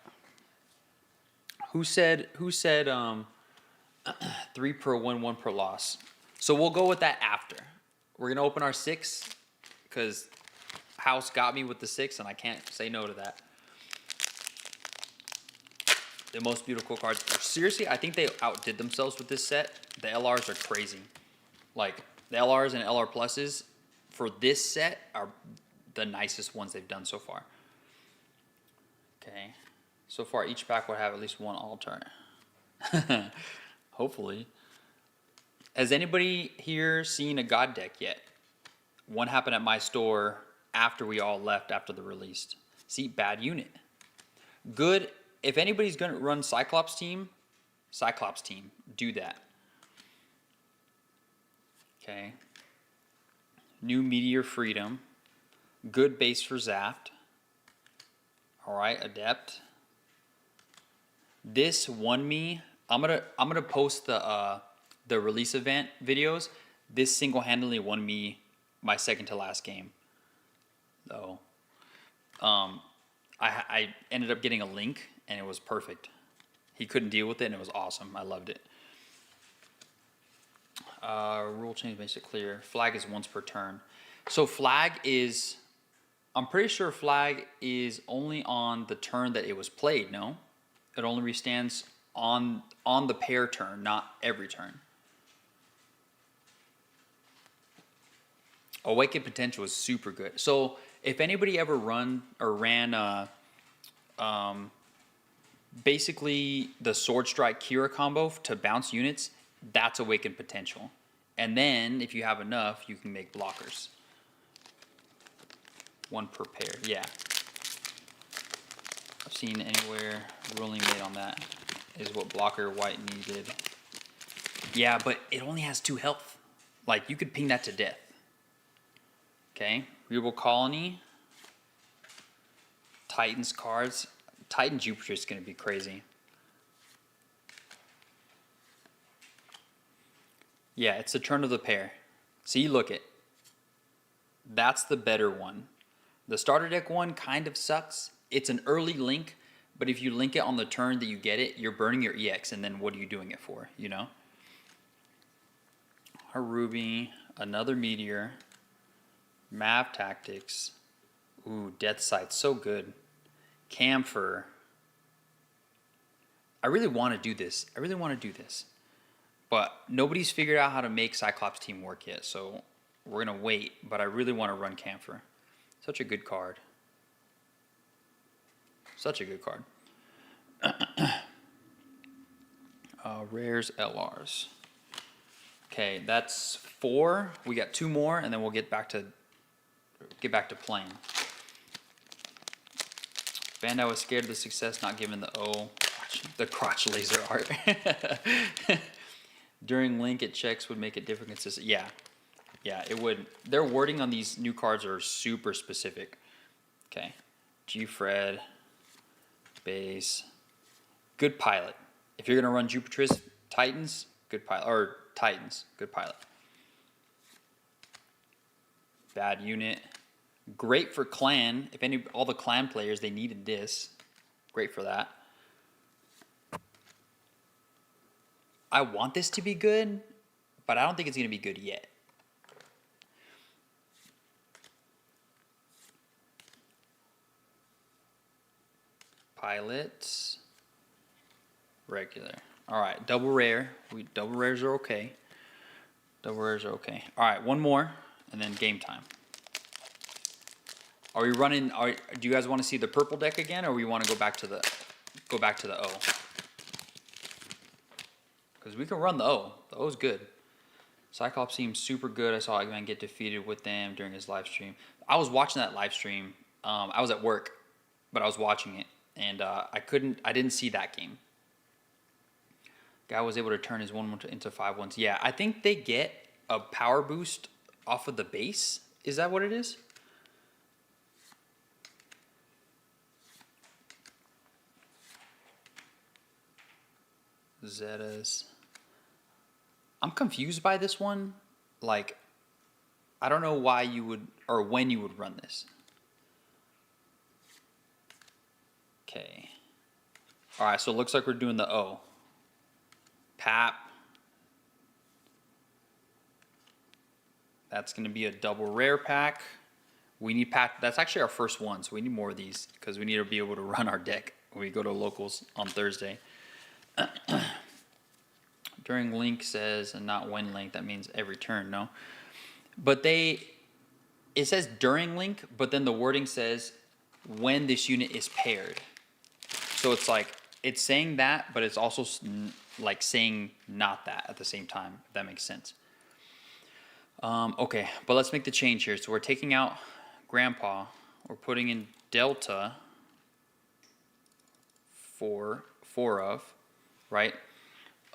Who said 3 per win, 1 per loss? So we'll go with that after. We're going to open our 6 because House got me with the 6, and I can't say no to that. The most beautiful cards. Seriously, I think they outdid themselves with this set. The LRs are crazy. Like, the LRs and LR pluses for this set are the nicest ones they've done so far. Okay. So far, each pack will have at least one altar. Hopefully. Has anybody here seen a God deck yet? One happened at my store after we all left after the release. See, bad unit. Good. If anybody's going to run Cyclops team, do that. Okay. New Meteor Freedom. Good base for Zaft. All right, Adept. This won me. I'm gonna post the release event videos. This single-handedly won me my second to last game. So, I ended up getting a link, and it was perfect. He couldn't deal with it, and it was awesome. I loved it. Rule change makes it clear. Flag is once per turn. So flag is, I'm pretty sure flag is only on the turn that it was played, no? It only restands on the pair turn, not every turn. Awakened Potential is super good. So if anybody ever ran basically the Sword Strike Kira combo to bounce units, that's Awakened Potential. And then if you have enough, you can make blockers. 1 per pair, yeah. I've seen anywhere ruling made on that is what blocker white needed. Yeah, but it only has 2 health. Like, you could ping that to death. Okay, Regal Colony. Titans cards. Titan Jupiter is going to be crazy. Yeah, it's the turn of the pair. See, look it. That's the better one. The starter deck one kind of sucks. It's an early link, but if you link it on the turn that you get it, you're burning your EX, and then what are you doing it for, you know? A Ruby, another Meteor, Mav Tactics. Ooh, Death Sight, so good. Camphor. I really want to do this. But nobody's figured out how to make Cyclops team work yet, so we're going to wait. But I really want to run Camphor. Such a good card. Rares, LRs. Okay, that's 4. We got 2 more, and then we'll get back to playing. Bandai was scared of the success, not given the crotch laser art. During link, it checks would make it different consistent. Yeah, it would. Their wording on these new cards are super specific. Okay, G-Fred, base, good pilot. If you're gonna run Jupiter's Titans, good pilot, or Titans, good pilot. Bad unit. Great for clan. If all the clan players, they needed this. Great for that. I want this to be good, but I don't think it's going to be good yet. Pilots. Regular. All right, double rare. Double rares are okay. All right, one more, and then game time. Are we running? Do you guys want to see the purple deck again, or we want to go back to the O? Because we can run the O. The O's good. Cyclops seems super good. I saw Eggman get defeated with them during his live stream. I was watching that live stream. I was at work, but I was watching it, and I didn't see that game. Guy was able to turn his 1/1 into 5/1s. Yeah, I think they get a power boost off of the base. Is that what it is? Zetas. I'm confused by this one. Like, I don't know why you would, or when you would run this. Okay. All right, so it looks like we're doing the O. Pap. That's going to be a double rare pack. We need Pap. That's actually our first one, so we need more of these because we need to be able to run our deck when we go to locals on Thursday. During link says, and not when link, that means every turn, no? But it says during link, but then the wording says when this unit is paired. So it's like, it's saying that, but it's also like saying not that at the same time, if that makes sense. Okay, but let's make the change here. So we're taking out Grandpa. We're putting in Delta four of, right?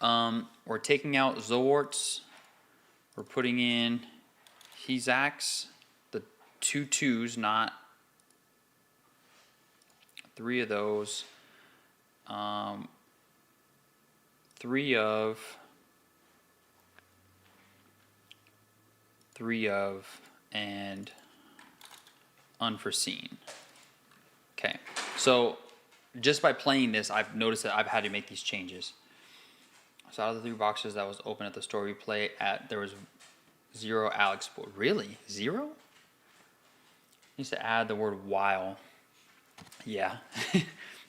We're taking out Zoorts. We're putting in Hezax, the 2 2s, not 3 of those. 3 of, and Unforeseen. Okay, so just by playing this, I've noticed that I've had to make these changes. So out of the 3 boxes that was open at the store we play at, there was 0 Alex. Really? 0? Needs to add the word while. Yeah.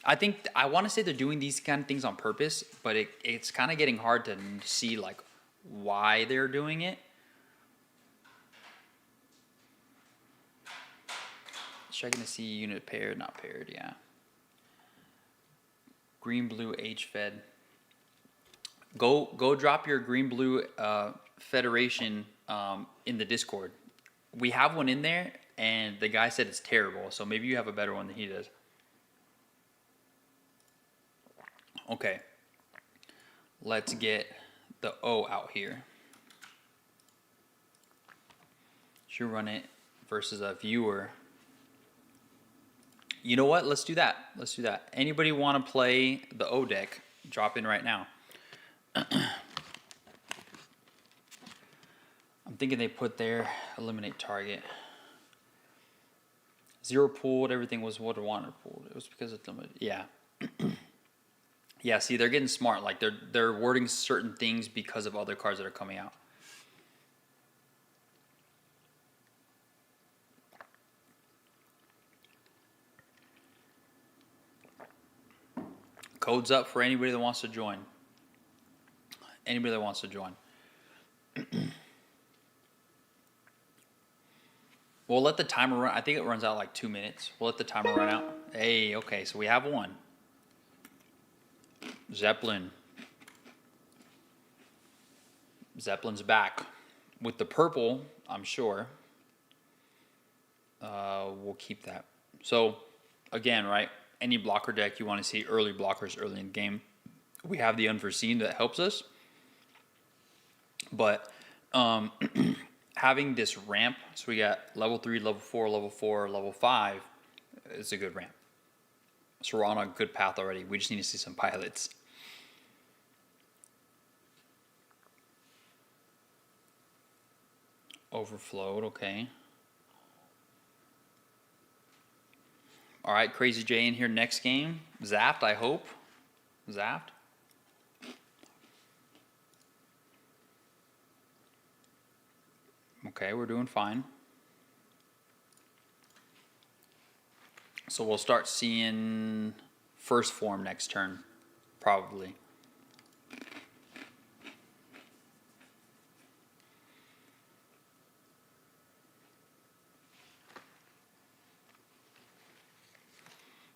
I want to say they're doing these kind of things on purpose, but it's kind of getting hard to see like why they're doing it. checking to see unit paired, not paired, yeah. Green blue H Fed. Go drop your green blue Federation in the Discord. We have one in there, and the guy said it's terrible. So maybe you have a better one than he does. Okay. Let's get the O out here. Should run it versus a viewer. You know what? Let's do that. Let's do that. Anybody want to play the O deck? Drop in right now. I'm thinking they put there eliminate target. 0 pooled. Everything was what I wanted pooled. It was because it's limited. Yeah. Yeah. See, they're getting smart. Like they're wording certain things because of other cards that are coming out. Code's up for anybody that wants to join. Anybody that wants to join. We'll let the timer run. I think it runs out like 2 minutes. We'll let the timer run out. Hey, okay, so we have one. Zeppelin. Zeppelin's back. With the purple, I'm sure. We'll keep that. So, again, right? Any blocker deck you want to see early blockers early in the game. We have the unforeseen that helps us. But having this ramp, so we got level 3, level 4, level 4, level 5, it's a good ramp. So we're on a good path already. We just need to see some pilots. Overflowed, okay. All right, Crazy J in here next game. Zapped, I hope. Zapped. Okay, we're doing fine. So we'll start seeing first form next turn, probably.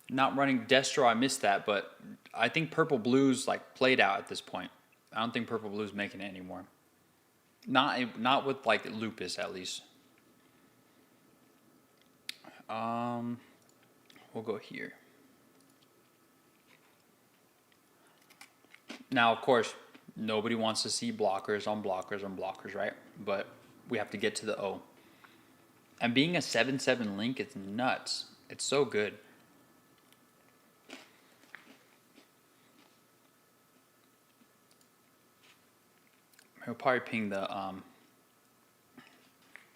Not running Destro, I missed that, but I think Purple Blue's like played out at this point. I don't think Purple Blue's making it anymore. Not with like Lupus at least. We'll go here. Now, of course, nobody wants to see blockers on blockers on blockers, right? But we have to get to the O. And being a 7/7 link, it's nuts. It's so good. He'll probably ping the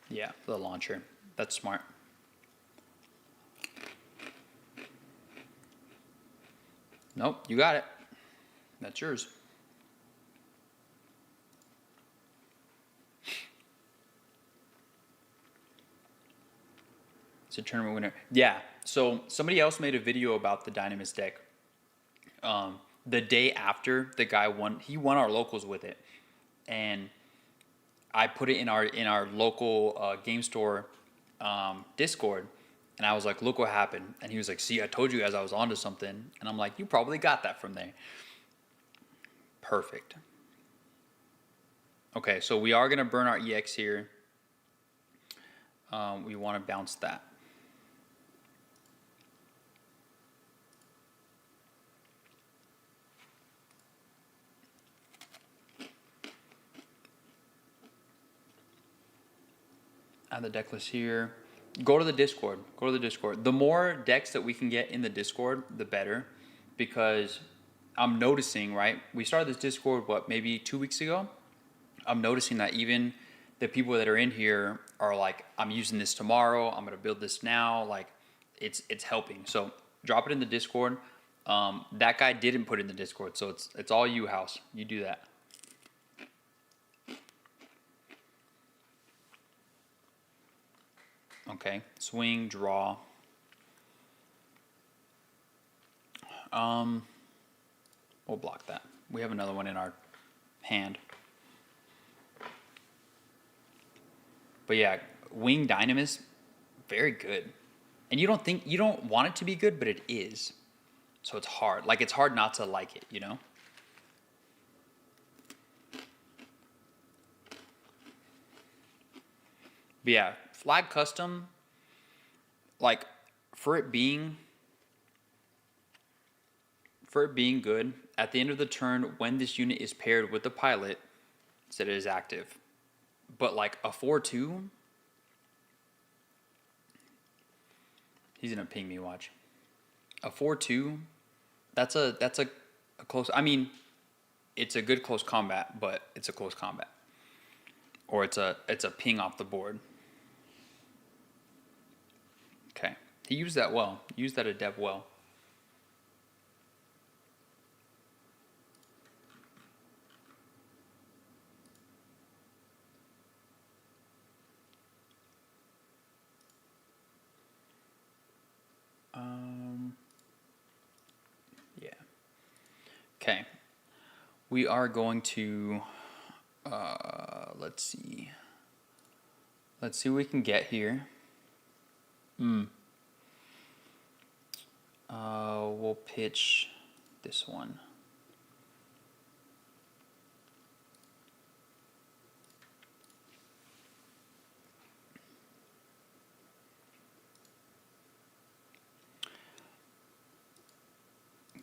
yeah, the launcher. That's smart. Nope, you got it. That's yours. It's a tournament winner. Yeah, so somebody else made a video about the Dynamis deck. The day after the guy won, he won our locals with it. And I put it in our local game store Discord, and I was like, "Look what happened." And he was like, "See, I told you guys I was onto something." And I'm like, "You probably got that from there." Perfect. Okay, so we are gonna burn our EX here. We want to bounce that. Add the deck list here. Go to the Discord. Go to the Discord. The more decks that we can get in the Discord, the better. Because I'm noticing, right? We started this Discord, what, maybe 2 weeks ago? I'm noticing that even the people that are in here are like, I'm using this tomorrow. I'm going to build this now. Like, it's helping. So drop it in the Discord. That guy didn't put it in the Discord. So it's all you, House. You do that. Okay, swing, draw. We'll block that. We have another one in our hand. But yeah, Wing Dynamis, very good. And you don't want it to be good, but it is. So it's hard. Like, it's hard not to like it, you know? But yeah, flag custom, like, for it being good, at the end of the turn, when this unit is paired with the pilot, so it is active. But like a 4-2, he's gonna ping me, watch. A 4-2, that's a close, I mean, it's a good close combat, but it's a close combat. Or it's a ping off the board. Okay, he used that well. He used that adept well. Yeah. Okay. We are going to, let's see. Let's see what we can get here. We'll pitch this one.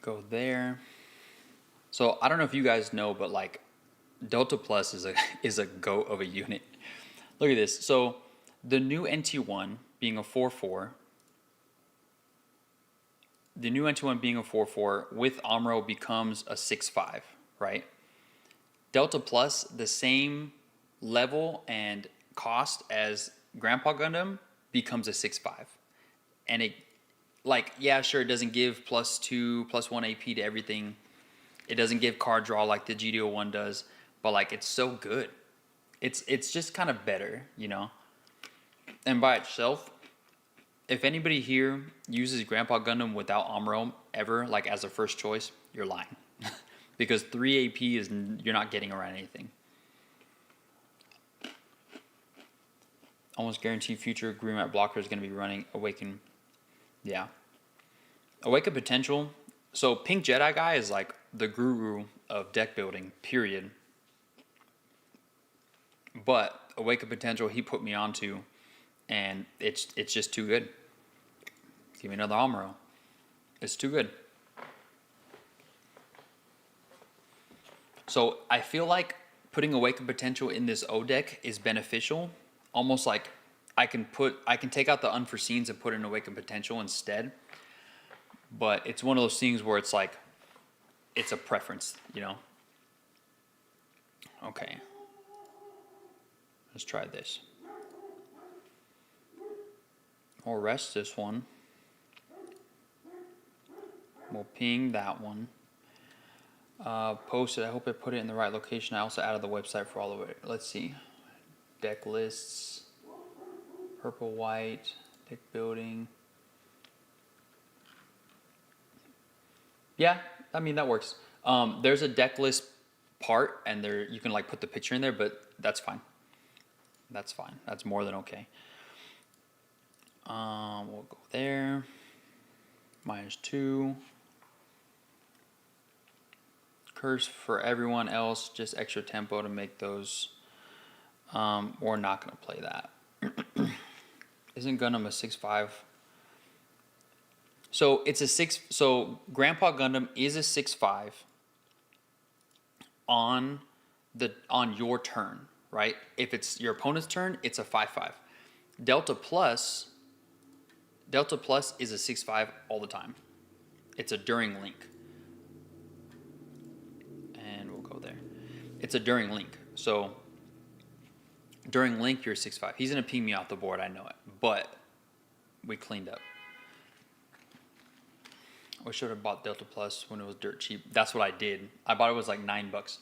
Go there. So I don't know if you guys know, but like Delta Plus is a goat of a unit. Look at this. So the new NT1 being a 4-4. The new NT1 being a 4-4 with Amro becomes a 6-5, right? Delta Plus, the same level and cost as Grandpa Gundam, becomes a 6-5. And it, like, yeah, sure, it doesn't give +2, +1 AP to everything. It doesn't give card draw like the GDO1 does, but like, it's so good. It's just kind of better, you know? And by itself, if anybody here uses Grandpa Gundam without Amro ever, like as a first choice, you're lying. Because 3 AP is, you're not getting around anything. Almost guaranteed future green map blocker is going to be running Awaken. Yeah. Awaken Potential. So Pink Jedi guy is like the guru of deck building, period. But Awaken Potential he put me onto, and it's just too good. Give me another Amuro. It's too good. So I feel like putting Awaken Potential in this O deck is beneficial. Almost like I can take out the Unforeseens and put in Awaken Potential instead. But it's one of those things where it's like, it's a preference, you know? Okay. Let's try this. We'll rest this one. We'll ping that one. Post it. I hope I put it in the right location. I also added the website for all of it. Let's see. Deck lists. Purple, white. Deck building. Yeah, I mean, that works. There's a deck list part, and there you can like put the picture in there, but that's fine. That's fine. That's more than okay. We'll go there. -2. Curse for everyone else, just extra tempo to make those. We're not going to play that. Isn't Gundam a 6-5? So it's a 6. So Grandpa Gundam is a 6-5 on your turn, right? If it's your opponent's turn, it's a 5-5. Delta Plus is a 6-5 all the time. It's a during link. And we'll go there. It's a during link. So during link, you're a 6-5. He's going to ping me off the board, I know it. But we cleaned up. I should have bought Delta Plus when it was dirt cheap. That's what I did. I bought it was like $9.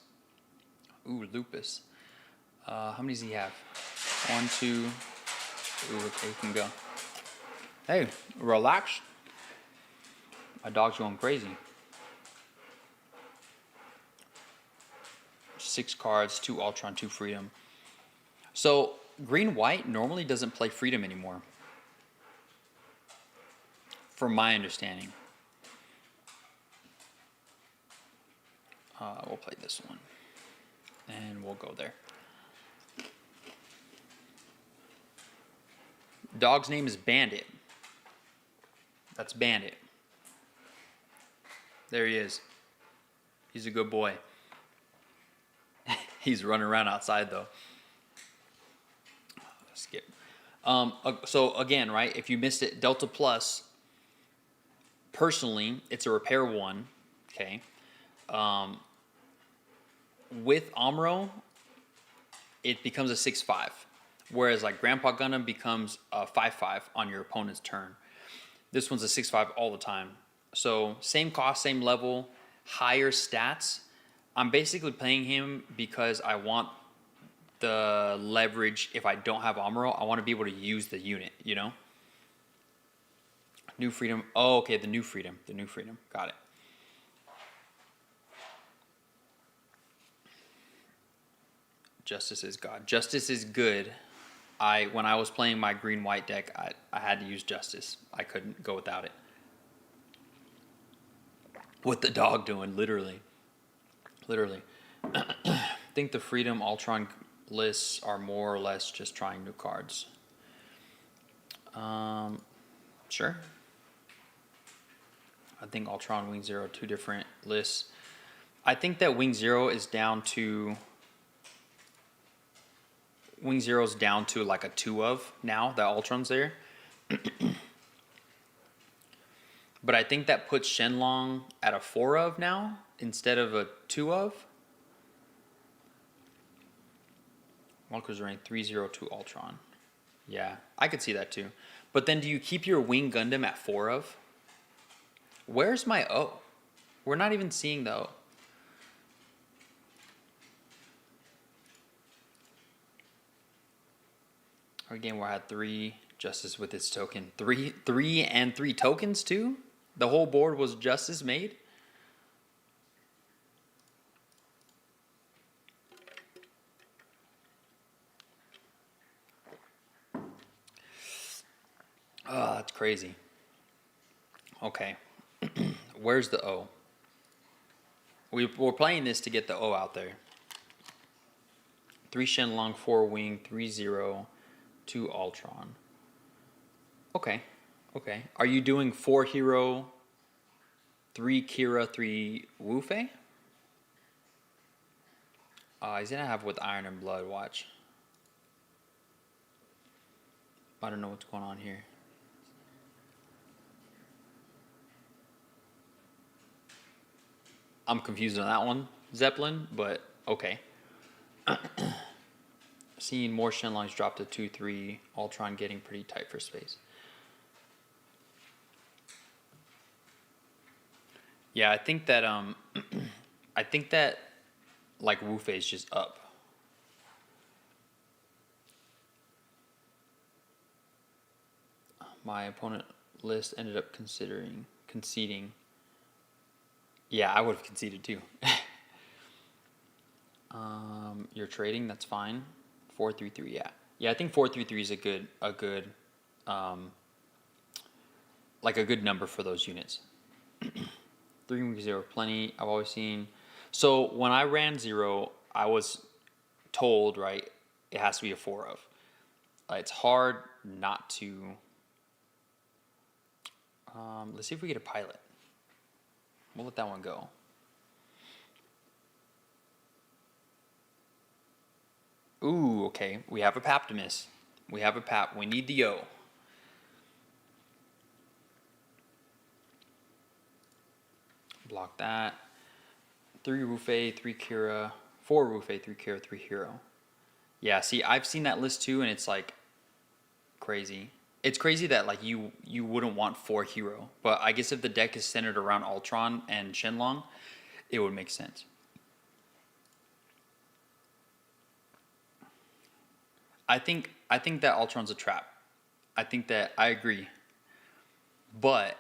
Ooh, Lupus. How many does he have? 1, 2. Ooh, okay, he can go. Hey, relax. My dog's going crazy. 6 cards, 2 Ultron, 2 Freedom. So, green-white normally doesn't play Freedom anymore. from my understanding. We'll play this one, and we'll go there. Dog's name is Bandit. That's Bandit. There he is. He's a good boy. He's running around outside though. Skip. So again, right? If you missed it, Delta Plus. Personally, it's a repair 1. Okay. With Amuro, it becomes a 6/5, whereas like Grandpa Gundam becomes a 5/5 on your opponent's turn. This one's a 6/5 all the time. So same cost, same level, higher stats. I'm basically playing him because I want the leverage. If I don't have Amuro, I want to be able to use the unit, you know? New Freedom. Oh, okay, the New Freedom. The New Freedom. Got it. Justice is God. Justice is good. When I was playing my green-white deck, I had to use Justice. I couldn't go without it. What the dog doing, literally. Literally. I think the Freedom Ultron lists are more or less just trying new cards. Sure. I think Ultron, Wing Zero, 2 different lists. I think that Wing Zero is down to... Wing Zero's down to like a 2 of now that Ultron's there. But I think that puts Shenlong at a 4 of now instead of a 2 of. Walker's rank 302 Ultron. Yeah, I could see that too. But then do you keep your Wing Gundam at 4 of? Where's my O? We're not even seeing the O. Our game where I had 3 Justice with its token. 3 and 3 tokens too? The whole board was Justice made? Oh, that's crazy. Okay. Where's the O? We're playing this to get the O out there. 3 Shenlong, 4 Wing, 3-0, 2 Ultron. Okay. Okay. Are you doing 4 Hero, 3 Kira, 3 Wu-Fei? He's gonna have with Iron and Blood, watch. I don't know what's going on here. I'm confused on that one, Zeppelin, but okay. Seeing more Shenlongs drop to 2-3, Ultron getting pretty tight for space. Yeah, I think that like Wu-Fei is just up. My opponent list ended up conceding. Yeah, I would have conceded too. You're trading, that's fine. 4-3-3, yeah. Yeah, I think 4-3-3 is a good like a good number for those units. 3-0, plenty. I've always seen. So when I ran 0, I was told, right, it has to be a 4 of. It's hard not to. Let's see if we get a pilot. We'll let that one go. Ooh, okay. We have a Paptimus. We have a Pap. We need the O. Block that. 3 Wu-Fei, 3 Kira, 4 Wu-Fei, 3 Kira, 3 Hero. Yeah, see, I've seen that list too, and it's like crazy. It's crazy that like you wouldn't want 4 Hero, but I guess if the deck is centered around Ultron and Shenlong, it would make sense. I think that Ultron's a trap. I think that I agree. But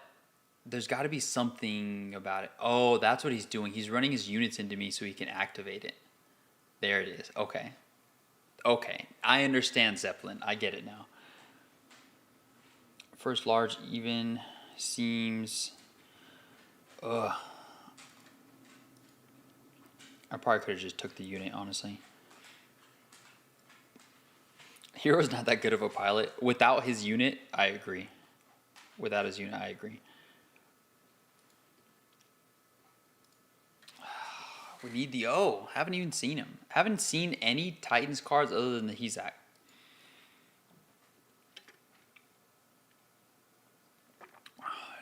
there's got to be something about it. Oh, that's what he's doing. He's running his units into me so he can activate it. There it is. Okay. Okay. I understand, Zeppelin. I get it now. First large even seems... Ugh. I probably could have just took the unit, honestly. Hero's not that good of a pilot. Without his unit, I agree. Without his unit, I agree. We need the O. Haven't even seen him. Haven't seen any Titans cards other than the Hezak.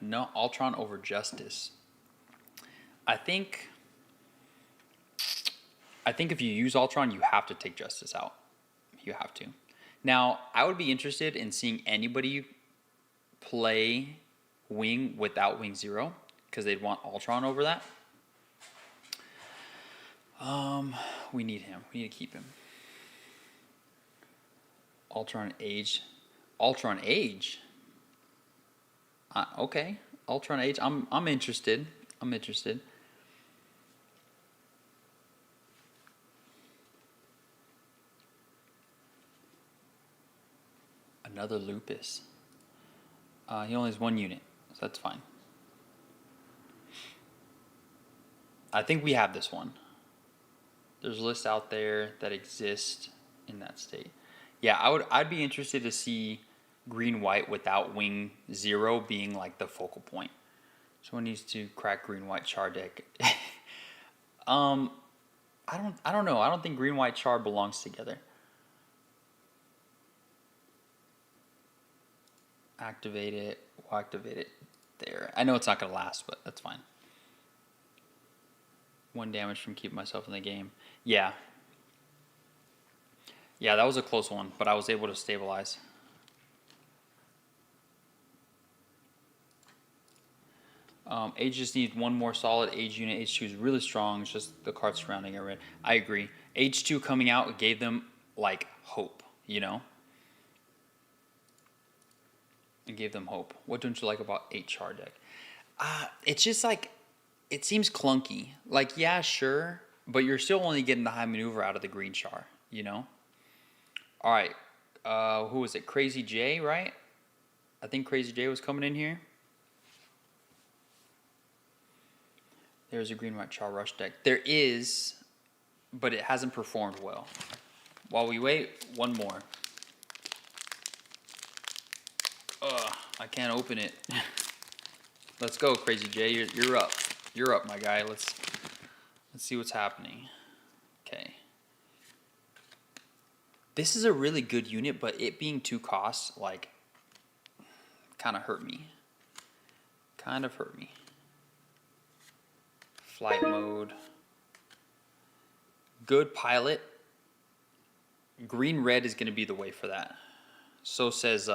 No, Ultron over Justice. I think if you use Ultron, you have to take Justice out. You have to. Now, I would be interested in seeing anybody play Wing without Wing Zero, because they'd want Ultron over that. We need him. We need to keep him. Ultron Age. Ultron Age? Okay. Ultron Age. I'm interested. I'm interested. Another Lupus. He only has one unit, so that's fine. I think we have this one. There's lists out there that exist in that state. Yeah, I'd be interested to see green-white without Wing Zero being like the focal point. Someone needs to crack green-white char deck. I don't know. I don't think green-white char belongs together. Activate it. We'll activate it there. I know it's not going to last, but that's fine. 1 damage from keeping myself in the game. Yeah. Yeah, that was a close one, but I was able to stabilize. Age just needs one more solid Age unit. H2 is really strong. It's just the cards surrounding it red. I agree. H2 coming out gave them, like, hope, you know? It gave them hope. What don't you like about 8 char deck? It's just like, it seems clunky. Like, yeah, sure, but you're still only getting the high maneuver out of the green char, you know? All right. Who was it? Crazy J, right? I think Crazy J was coming in here. There's a green-white char rush deck. There is, but it hasn't performed well. While we wait, one more. I can't open it. Let's go, Crazy J. You're up. You're up, my guy. Let's see what's happening. Okay. This is a really good unit, but it being 2 costs, like, kind of hurt me. Kind of hurt me. Flight mode. Good pilot. Green-red is going to be the way for that. So says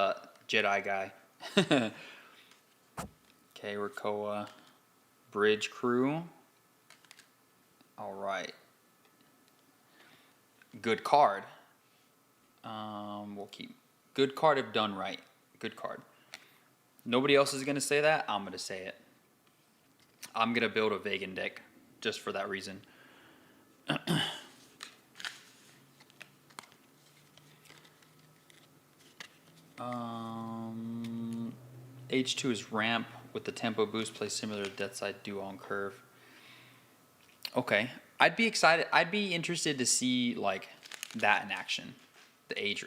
Jedi guy. Okay, Rakoa. Bridge crew. All right. Good card. We'll keep. Good card if done right. Good card. Nobody else is going to say that. I'm going to say it. I'm going to build a Vegan deck just for that reason. H2 is ramp with the tempo boost, plays similar to Deathside Duo on curve. Okay. I'd be excited. I'd be interested to see like that in action.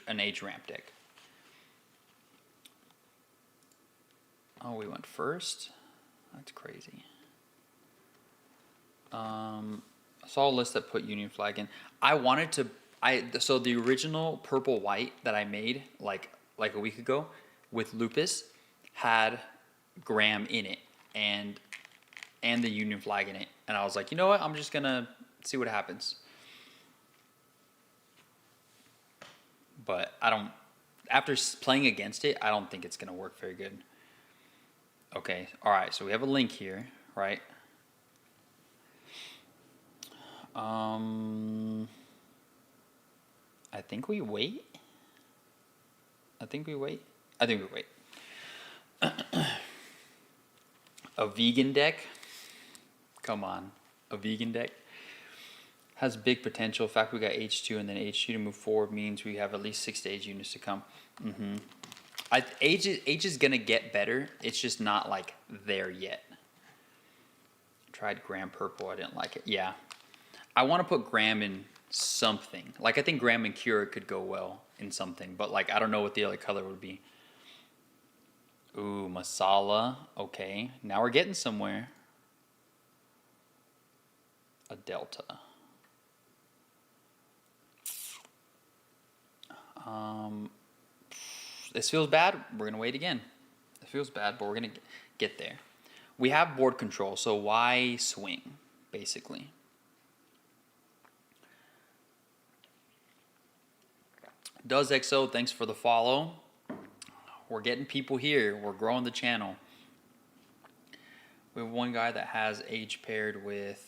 An age ramp deck. Oh, we went first? That's crazy. I saw a list that put Union Flag in. I wanted to so the original purple white that I made like a week ago with Lupus had Graham in it and the Union Flag in it. And I was like, you know what? I'm just gonna see what happens. But after playing against it, I don't think it's gonna work very good. Okay, all right, so we have a link here, right? I think we wait. I think we wait. A vegan deck? Come on. A vegan deck? Has big potential. In fact, we got H2 and then H2 to move forward means we have at least 6 to 8 units to come. Age is gonna get better. It's just not like there yet. Tried Graham Purple. I didn't like it. Yeah, I want to put Graham in something. Like I think Graham and Cure could go well in something, but like I don't know what the other color would be. Ooh, Masala. Okay, now we're getting somewhere. A Delta. This feels bad. We're gonna wait again. It feels bad, but we're gonna get there. We have board control, so why swing, basically? Does XO, thanks for the follow. We're getting people here. We're growing the channel. We have one guy that has age paired with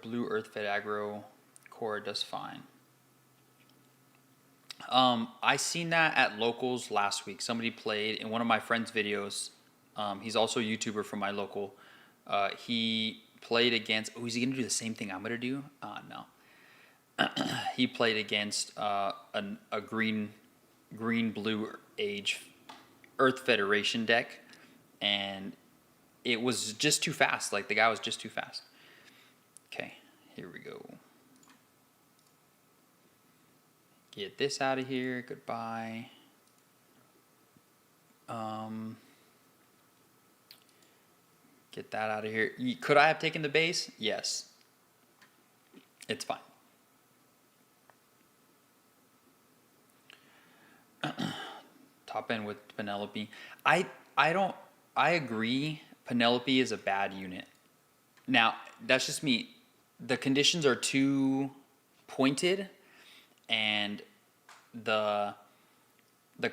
blue Earth Fed Aggro. Core does fine. I seen that at locals last week. Somebody played in one of my friend's videos. He's also a YouTuber from my local. He played against. Oh, is he gonna do the same thing I'm gonna do? No. He played against a green blue age Earth Federation deck, and it was just too fast. Like the guy was just too fast. Okay, here we go. Get this out of here. Goodbye. Get that out of here. Could I have taken the base? Yes. It's fine. Top end with Penelope. I agree. Penelope is a bad unit. Now, that's just me. The conditions are too pointed, and the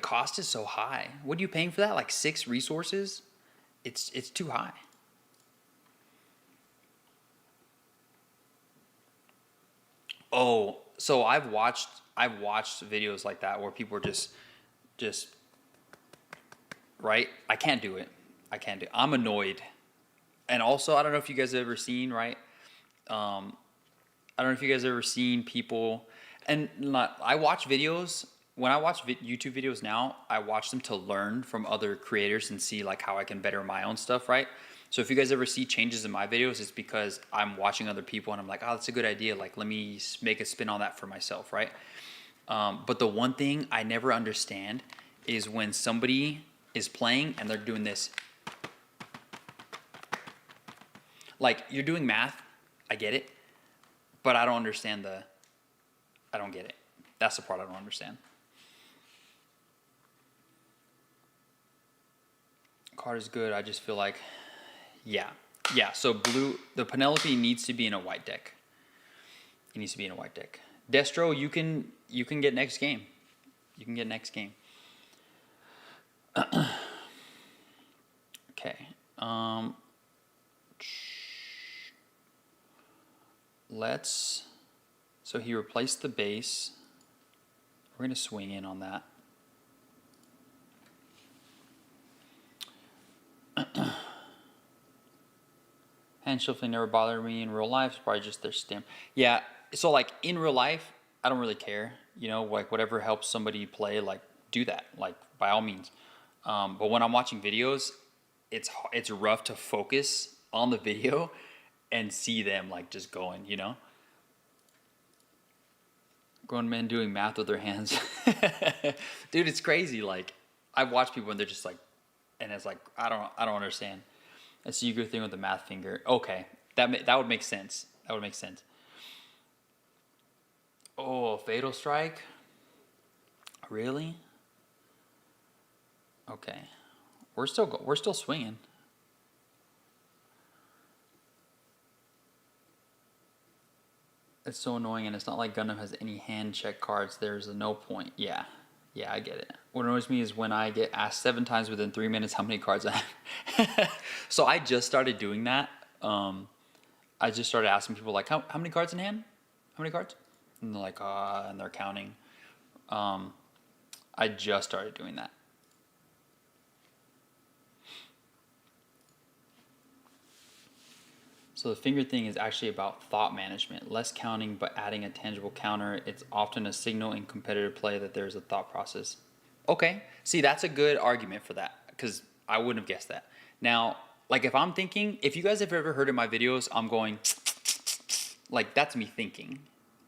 cost is so high. What are you paying for that? Like 6 resources? It's too high. Oh, so I've watched videos like that where people are just right. I can't do it. I'm annoyed. And also, I don't know if you guys have ever seen, right? I don't know if you guys have ever seen people, and I watch videos. When I watch YouTube videos now, I watch them to learn from other creators and see like how I can better my own stuff, right? So if you guys ever see changes in my videos, it's because I'm watching other people and I'm like, oh, that's a good idea. Like, let me make a spin on that for myself, right? But the one thing I never understand is when somebody is playing and they're doing this. Like, you're doing math, I get it, but I don't understand I don't get it. That's the part I don't understand. Card is good, I just feel like, yeah, so the Penelope needs to be in a white deck. It needs to be in a white deck. Destro, you can get next game. You can get next game. Okay. So he replaced the base. We're going to swing in on that. Hand shuffling never bothered me in real life. It's probably just their stem. Yeah, so like in real life, I don't really care. You know, like whatever helps somebody play, like do that. Like by all means. But when I'm watching videos, it's rough to focus on the video and see them like just going, you know? Grown men doing math with their hands. Dude, it's crazy. Like I've watched people and they're just like, and it's like, I don't understand. I see you go thing with the math finger. Okay, that would make sense. That would make sense. Oh, Fatal Strike? Really? Okay, we're still swinging. It's so annoying, and it's not like Gundam has any hand check cards. There's no point. Yeah, I get it. What annoys me is when I get asked 7 times within 3 minutes how many cards I have. So I just started doing that. I just started asking people like, how many cards in hand? How many cards? And they're like, and they're counting. I just started doing that. So the finger thing is actually about thought management, less counting, but adding a tangible counter. It's often a signal in competitive play that there's a thought process. Okay, see, that's a good argument for that, because I wouldn't have guessed that. Now, like if I'm thinking, if you guys have ever heard in my videos, I'm going, like that's me thinking.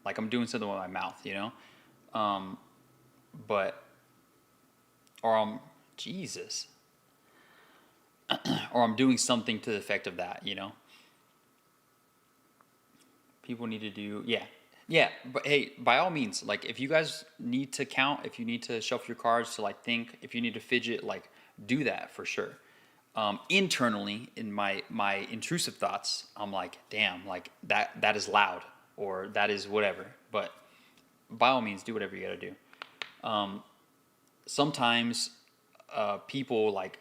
Like I'm doing something with my mouth, you know? But, or I'm, Jesus. Or I'm doing something to the effect of that, you know? People need to do, yeah, but hey, by all means, like if you guys need to count, if you need to shuffle your cards to like think, if you need to fidget, like do that for sure. Internally, in my intrusive thoughts, I'm like, damn, like that is loud, or that is whatever. But by all means, do whatever you gotta do. Sometimes people like,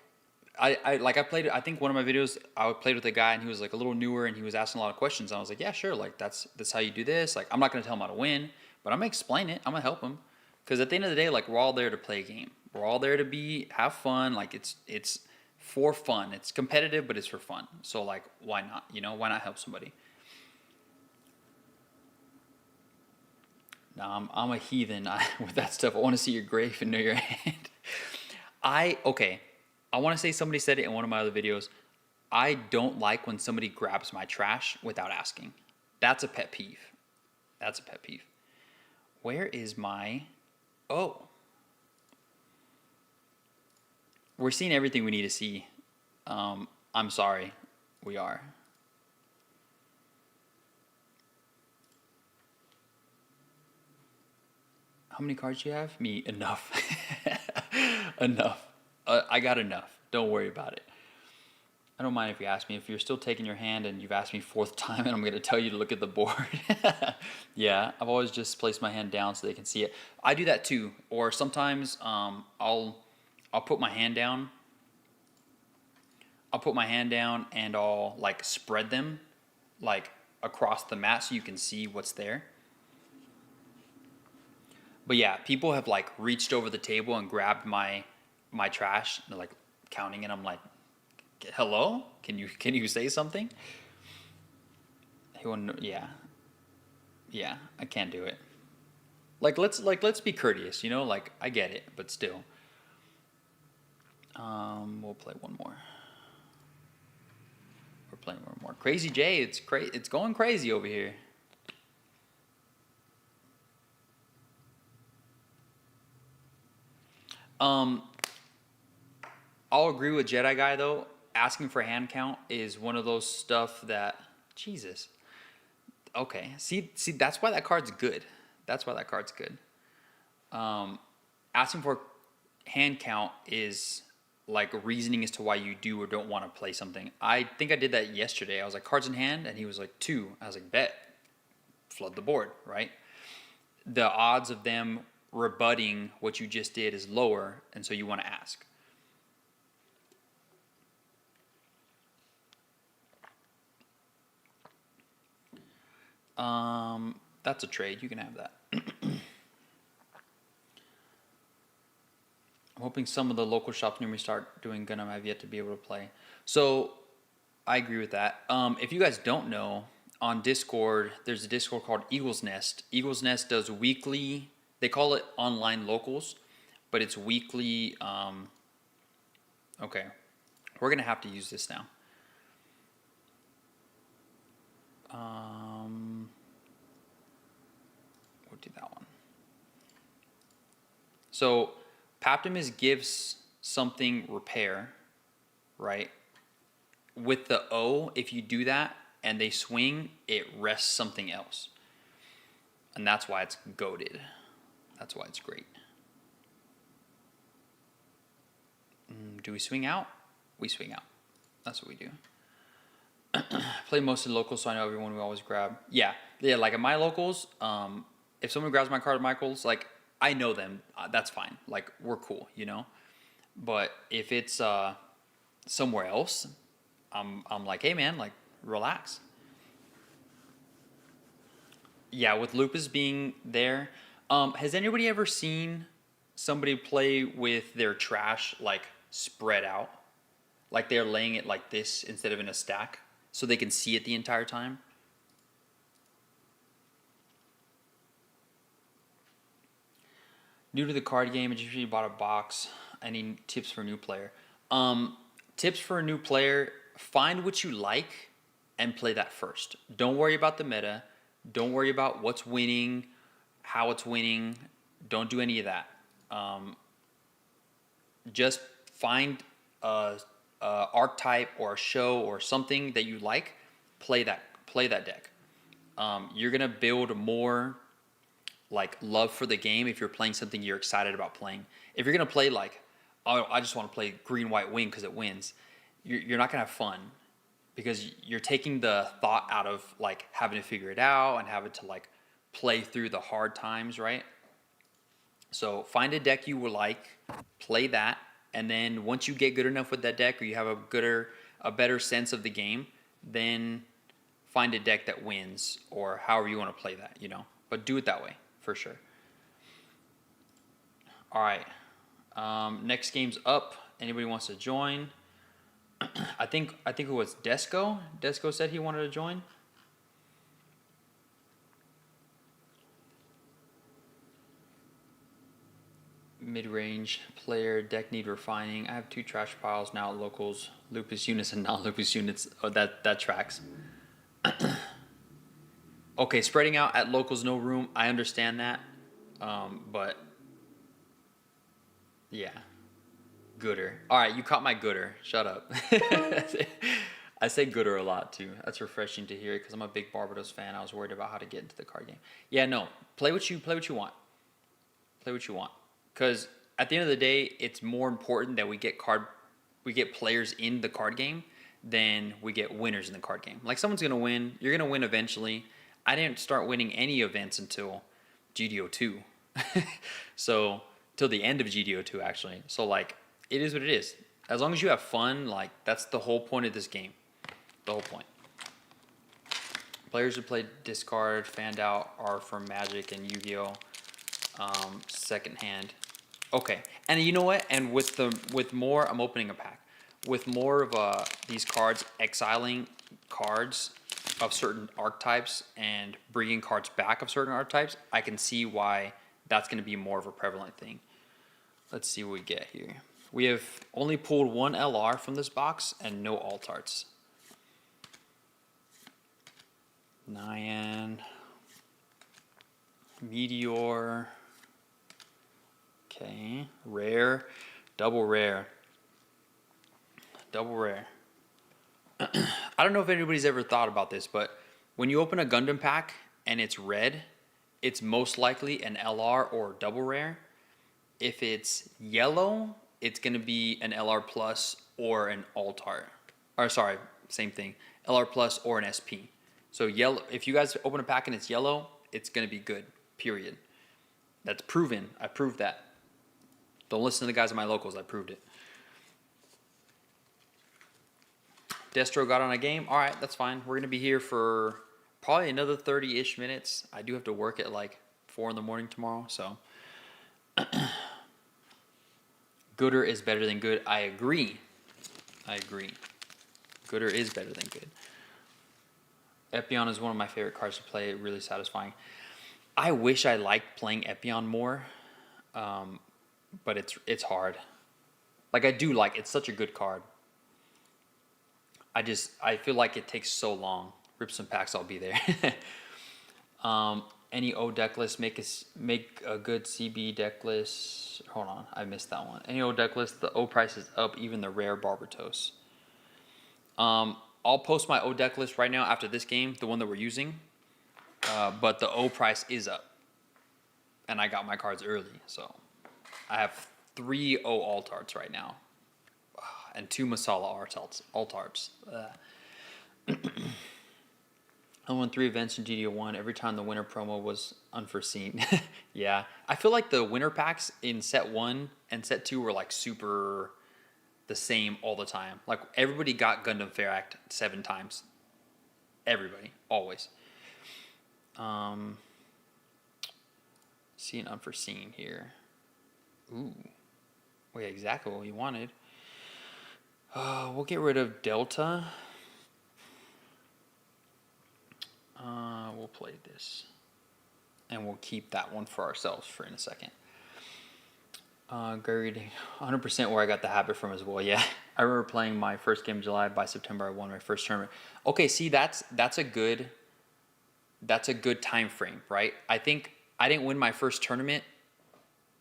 I played, I think one of my videos, I played with a guy and he was like a little newer and he was asking a lot of questions. I was like, yeah, sure. Like that's how you do this. Like, I'm not going to tell him how to win, but I'm going to explain it. I'm going to help him. Cause at the end of the day, like we're all there to play a game. We're all there to have fun. Like it's for fun. It's competitive, but it's for fun. So like, why not, you know, why not help somebody? No, I'm a heathen with that stuff. I want to see your grave and know your hand. Okay. I want to say somebody said it in one of my other videos. I don't like when somebody grabs my trash without asking. That's a pet peeve. That's a pet peeve. Where is my... Oh. We're seeing everything we need to see. I'm sorry. We are. How many cards do you have? Me, enough. Enough. I got enough. Don't worry about it. I don't mind if you ask me. If you're still taking your hand and you've asked me 4th time and I'm going to tell you to look at the board. Yeah, I've always just placed my hand down so they can see it. I do that too. Or sometimes I'll put my hand down. I'll put my hand down and I'll like spread them like across the mat so you can see what's there. But yeah, people have like reached over the table and grabbed my trash. They're like counting and I'm like, hello? Can you say something? Yeah. Yeah, I can't do it. Let's be courteous, you know? Like I get it, but still. We'll play one more. We're playing one more. Crazy J, it's going crazy over here. I'll agree with Jedi Guy though. Asking for hand count is one of those stuff that, Jesus. Okay, see, that's why that card's good. That's why that card's good. Asking for hand count is like reasoning as to why you do or don't want to play something. I think I did that yesterday. I was like, cards in hand, and he was like 2. I was like, bet. Flood the board, right? The odds of them rebutting what you just did is lower, and so you want to ask. That's a trade. You can have that. I'm hoping some of the local shops near me start doing Gundam. I've yet to be able to play. So I agree with that. If you guys don't know, on Discord, there's a Discord called Eagle's Nest. Eagle's Nest does weekly, they call it online locals, but it's weekly. Okay, we're going to have to use this now. We'll do that one. So Paptimus gives something repair, right? With the O, if you do that and they swing, it rests something else. And that's why it's goated. That's why it's great. Do we swing out? We swing out. That's what we do. Play mostly locals, so I know everyone we always grab. Yeah, like at my locals, if someone grabs my card at Michael's, like, I know them. That's fine. Like, we're cool, you know? But if it's somewhere else, I'm like, hey, man, like, relax. Yeah, with Lupus being there, has anybody ever seen somebody play with their trash, like, spread out? Like, they're laying it like this instead of in a stack? so they can see it the entire time. New to the card game, I just usually bought a box. Any tips for a new player? Tips for a new player, find what you like and play that first. Don't worry about the meta. Don't worry about what's winning, how it's winning. Don't do any of that. Just find a archetype or a show or something that you like. Play that deck. You're gonna build more like love for the game if you're playing something you're excited about playing. If you're gonna play like, oh, I just want to play green white wing because it wins, you're not gonna have fun because you're taking the thought out of like having to figure it out and having to like play through the hard times, right? So find a deck you will like, play that, and then once you get good enough with that deck or you have a better sense of the game, then find a deck that wins or however you want to play that, you know. But do it that way for sure. All right. Next game's up. Anybody wants to join? I think it was Desco. Desco said he wanted to join. Mid-range player, deck need refining. I have 2 trash piles now at locals. Lupus units and non-Lupus units. Oh, that tracks. Okay, spreading out at locals, no room. I understand that. But yeah. Gooder. All right, you caught my gooder. Shut up. I say gooder a lot too. That's refreshing to hear because I'm a big Barbatos fan. I was worried about how to get into the card game. Yeah, no. Play what you want. Play what you want. Because at the end of the day, it's more important that we get players in the card game than we get winners in the card game. Like someone's gonna win. You're gonna win eventually. I didn't start winning any events until GDO2. So till the end of GDO2 actually. So like it is what it is. As long as you have fun, like that's the whole point of this game. The whole point. Players who play discard, fanned out are from Magic and Yu-Gi-Oh! Second hand. Okay, and you know what? And with more, I'm opening a pack. With more of these cards, exiling cards of certain archetypes and bringing cards back of certain archetypes, I can see why that's going to be more of a prevalent thing. Let's see what we get here. We have only pulled 1 LR from this box and no alt arts. Nyan, Meteor, okay, rare, double rare. I don't know if anybody's ever thought about this, but when you open a Gundam pack and it's red, it's most likely an LR or double rare. If it's yellow, it's going to be an LR plus or an alt art. Or sorry, same thing. LR plus or an SP. So yellow. If you guys open a pack and it's yellow, it's going to be good. Period. That's proven. I proved that. Don't listen to the guys at my locals. I proved it. Destro got on a game. All right, that's fine. We're going to be here for probably another 30-ish minutes. I do have to work at like 4 in the morning tomorrow, so. Gooder is better than good. I agree. Gooder is better than good. Epion is one of my favorite cards to play. Really satisfying. I wish I liked playing Epion more, but it's hard. Like I do like it's such a good card. I feel like it takes so long. Rip some packs, I'll be there. Any O deck list, make a good CB deck list. Hold on, I missed that one. Any O deck list, the O price is up, even the rare Barbatos. I'll post my O deck list right now after this game, the one that we're using. But the O price is up. And I got my cards early, so I have 3 O alt arts right now. And 2 Masala alt arts. I won 3 events in GDO1. Every time the winter promo was unforeseen. Yeah. I feel like the winter packs in set 1 and set 2 were like super the same all the time. Like everybody got Gundam Fair Act 7 times. Everybody. Always. See an unforeseen here. Ooh. Wait, exactly what we wanted. We'll get rid of Delta. We'll play this. And we'll keep that one for ourselves for in a second. Great, 100% where I got the habit from as well. Yeah, I remember playing my first game in July. By September, I won my first tournament. Okay, see, that's a good time frame, right? I think I didn't win my first tournament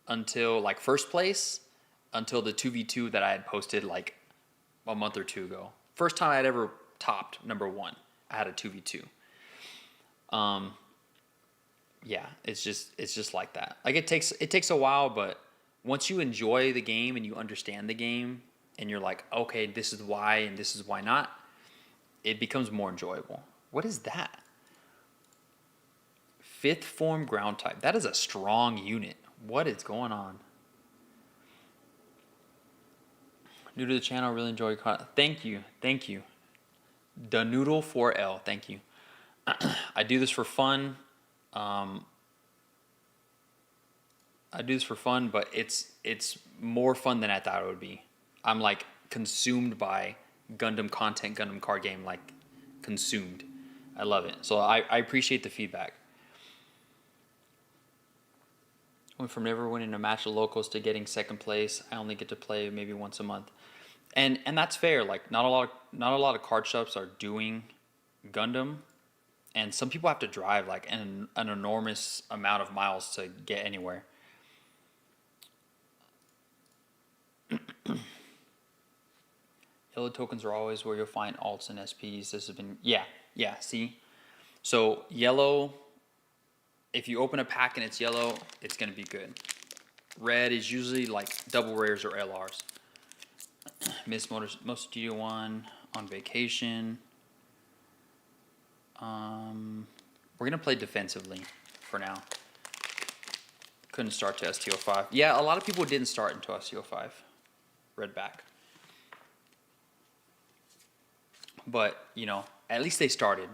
until like first place until the 2v2 that I had posted like a month or two ago. First time I had ever topped number 1. I had a 2v2. Yeah, it's just like that. Like it takes a while, but once you enjoy the game and you understand the game and you're like, okay, this is why and this is why not, it becomes more enjoyable. What is that? 5th form ground type. That is a strong unit. What is going on? New to the channel, really enjoy your content. Thank you. The Noodle 4L, thank you. I do this for fun. But it's more fun than I thought it would be. I'm like consumed by Gundam content, Gundam card game, like consumed. I love it. So I appreciate the feedback. Went from never winning a match of locals to getting second place. I only get to play maybe once a month. And that's fair. Like not a lot of card shops are doing Gundam. And some people have to drive like an enormous amount of miles to get anywhere. Yellow tokens are always where you'll find alts and SPs. This has been, yeah, see? So yellow, if you open a pack and it's yellow, it's going to be good. Red is usually like double rares or LRs. Miss Most Studio 1 on vacation. We're going to play defensively for now. Couldn't start to STO5. Yeah, a lot of people didn't start into STO5. Red back. But, you know, at least they started,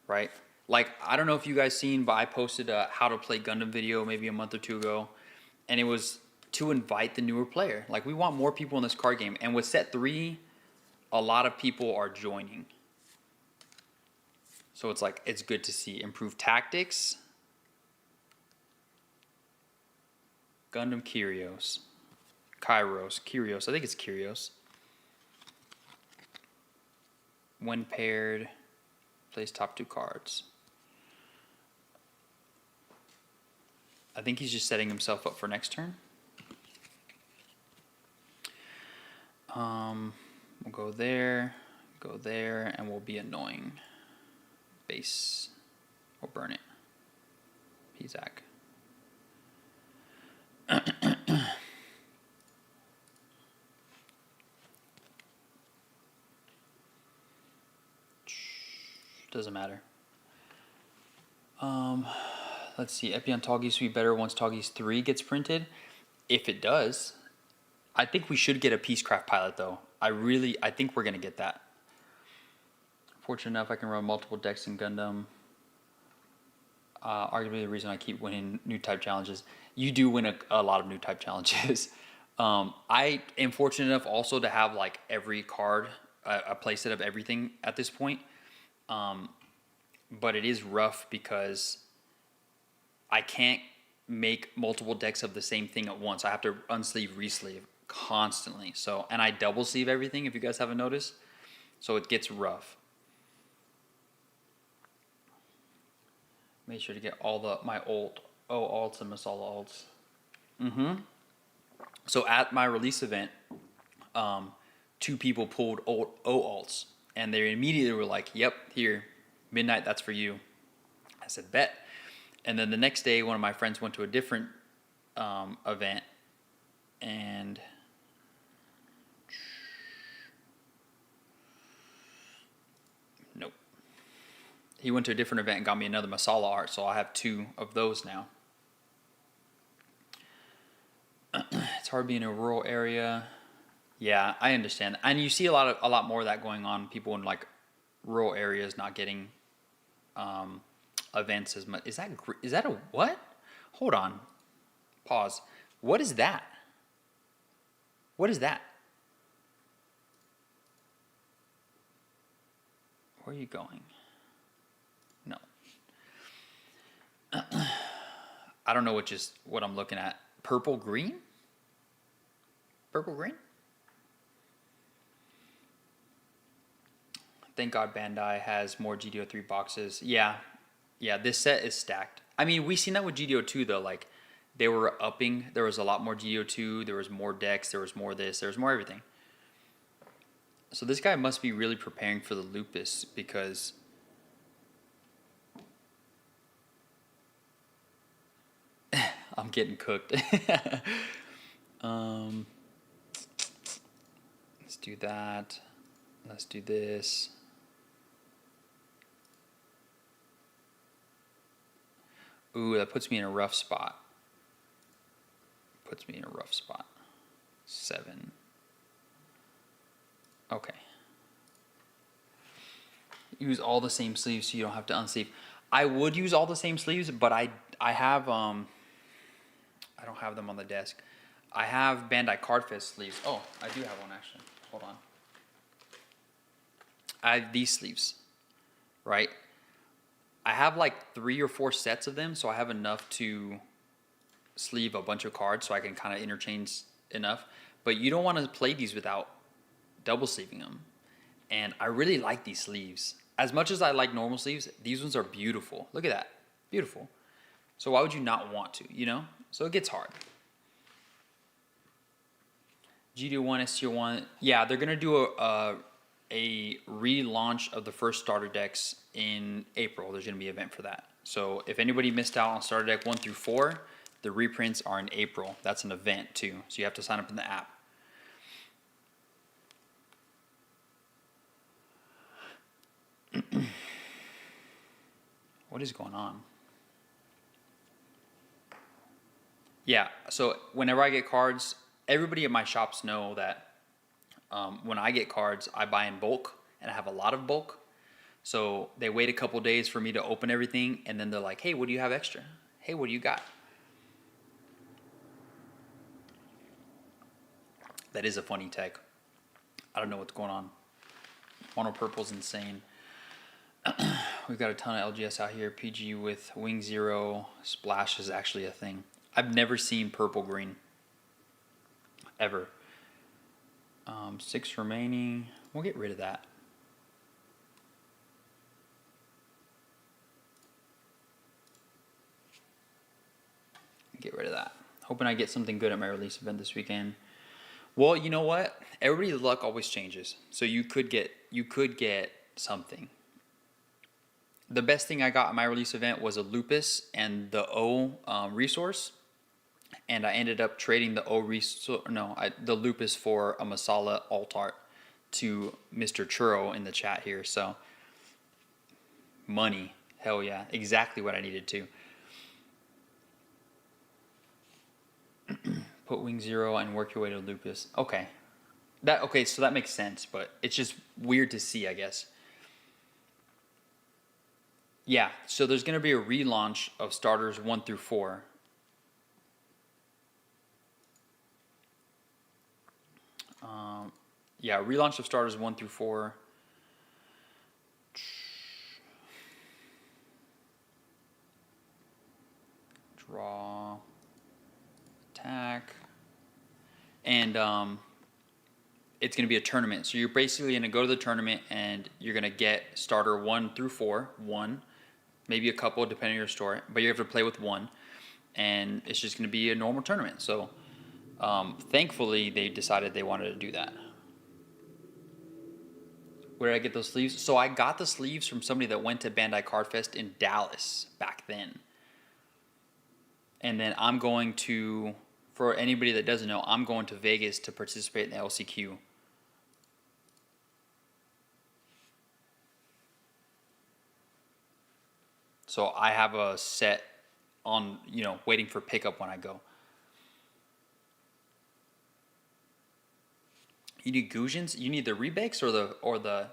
right? Like, I don't know if you guys seen, but I posted a how to play Gundam video maybe a month or two ago. And it was to invite the newer player. Like, we want more people in this card game. And with set 3, a lot of people are joining. So it's like, it's good to see. Improved tactics. Gundam Kyrios. Kyrios. I think it's Kyrios. When paired, plays top 2 cards. I think he's just setting himself up for next turn. We'll go there, and we'll be annoying. Base. We'll burn it. Pizak. Doesn't matter. Let's see. Epi on Toggies will be better once Toggies 3 gets printed. If it does, I think we should get a Peacecraft pilot though. I think we're gonna get that. Fortunate enough, I can run multiple decks in Gundam. Arguably the reason I keep winning new type challenges. You do win a lot of new type challenges. I am fortunate enough also to have like every card, a playset of everything at this point. But it is rough because I can't make multiple decks of the same thing at once. I have to unsleeve, resleeve constantly. So, and I double sleeve everything if you guys haven't noticed. So it gets rough. Made sure to get all my alts and Masala alts. So at my release event, 2 people pulled O alts, and they immediately were like, "Yep, here, Midnight, that's for you." I said, "Bet." And then the next day, one of my friends went to a different event, and nope. He went to a different event and got me another Masala art, so I have 2 of those now. It's hard being in a rural area. Yeah, I understand. And you see a lot more of that going on. People in like rural areas not getting events as much. Is that a what? Hold on. Pause. What is that? What is that? Where are you going? No. I don't know what I'm looking at. Purple green? Purple green? Thank God Bandai has more GDO3 boxes. Yeah. Yeah, this set is stacked. I mean, we seen that with GDO2 though. Like, they were upping. There was a lot more GDO2. There was more decks. There was more this. There was more everything. So this guy must be really preparing for the Lupus because I'm getting cooked. Let's do that. Let's do this. Ooh, that puts me in a rough spot. Puts me in a rough spot. 7. Okay. Use all the same sleeves so you don't have to unsleeve. I would use all the same sleeves, but I have I don't have them on the desk. I have Bandai Cardfest sleeves. Oh, I do have one actually. Hold on. I have these sleeves, right? I have like 3 or 4 sets of them, so I have enough to sleeve a bunch of cards so I can kind of interchange enough. But you don't want to play these without double sleeving them. And I really like these sleeves. As much as I like normal sleeves, these ones are beautiful. Look at that. Beautiful. So why would you not want to, you know? So it gets hard. GD1, STO1. Yeah, they're going to do a relaunch of the first starter decks in April. There's going to be an event for that. So if anybody missed out on starter deck 1 through 4, the reprints are in April. That's an event too. So you have to sign up in the app. What is going on? Yeah, so whenever I get cards, everybody at my shops know that when I get cards, I buy in bulk, and I have a lot of bulk. So they wait a couple days for me to open everything, and then they're like, hey, what do you have extra? Hey, what do you got? That is a funny tech. I don't know what's going on. Mono purple's insane. We've got a ton of LGS out here. PG with Wing Zero. Splash is actually a thing. I've never seen purple green. Ever. 6 remaining. We'll get rid of that. Get rid of that. Hoping I get something good at my release event this weekend. Well, you know what? Everybody's luck always changes. So you could get something. The best thing I got at my release event was a Lupus and the O resource. And I ended up trading the the Lupus for a Masala alt art to Mr. Churro in the chat here. So money, hell yeah, exactly what I needed to. Put Wing Zero and work your way to Lupus. Okay, so that makes sense, but it's just weird to see, I guess. Yeah, so there's gonna be a relaunch of starters 1 through 4. Yeah, relaunch of starters 1 through 4. Draw. Attack. And it's going to be a tournament. So you're basically going to go to the tournament and you're going to get starter 1 through 4. 1. Maybe a couple depending on your store. But you have to play with 1. And it's just going to be a normal tournament. So thankfully they decided they wanted to do that. Where did I get those sleeves? So I got the sleeves from somebody that went to Bandai Card Fest in Dallas back then. And then I'm going to, for anybody that doesn't know, I'm going to Vegas to participate in the LCQ. So I have a set on, waiting for pickup when I go. You need Gujins? You need the rebakes or the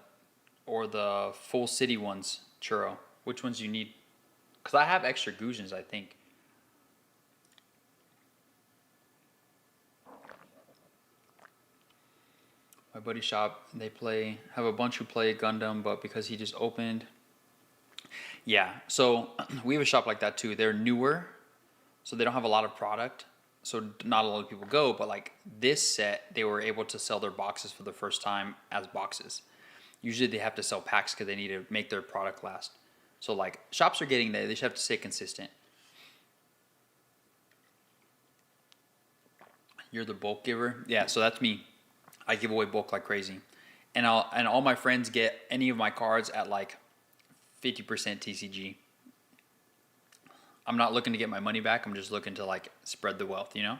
full city ones, Churro? Which ones you need? Because I have extra Gujins, I think. My buddy shop, they have a bunch who play Gundam, but because he just opened. Yeah, so we have a shop like that too. They're newer, so they don't have a lot of product. So not a lot of people go, but like this set, they were able to sell their boxes for the first time as boxes. Usually they have to sell packs because they need to make their product last. So like shops are getting there. They just have to stay consistent. You're the bulk giver? Yeah, so that's me. I give away bulk like crazy. And all my friends get any of my cards at like 50% TCG. I'm not looking to get my money back. I'm just looking to like spread the wealth, you know?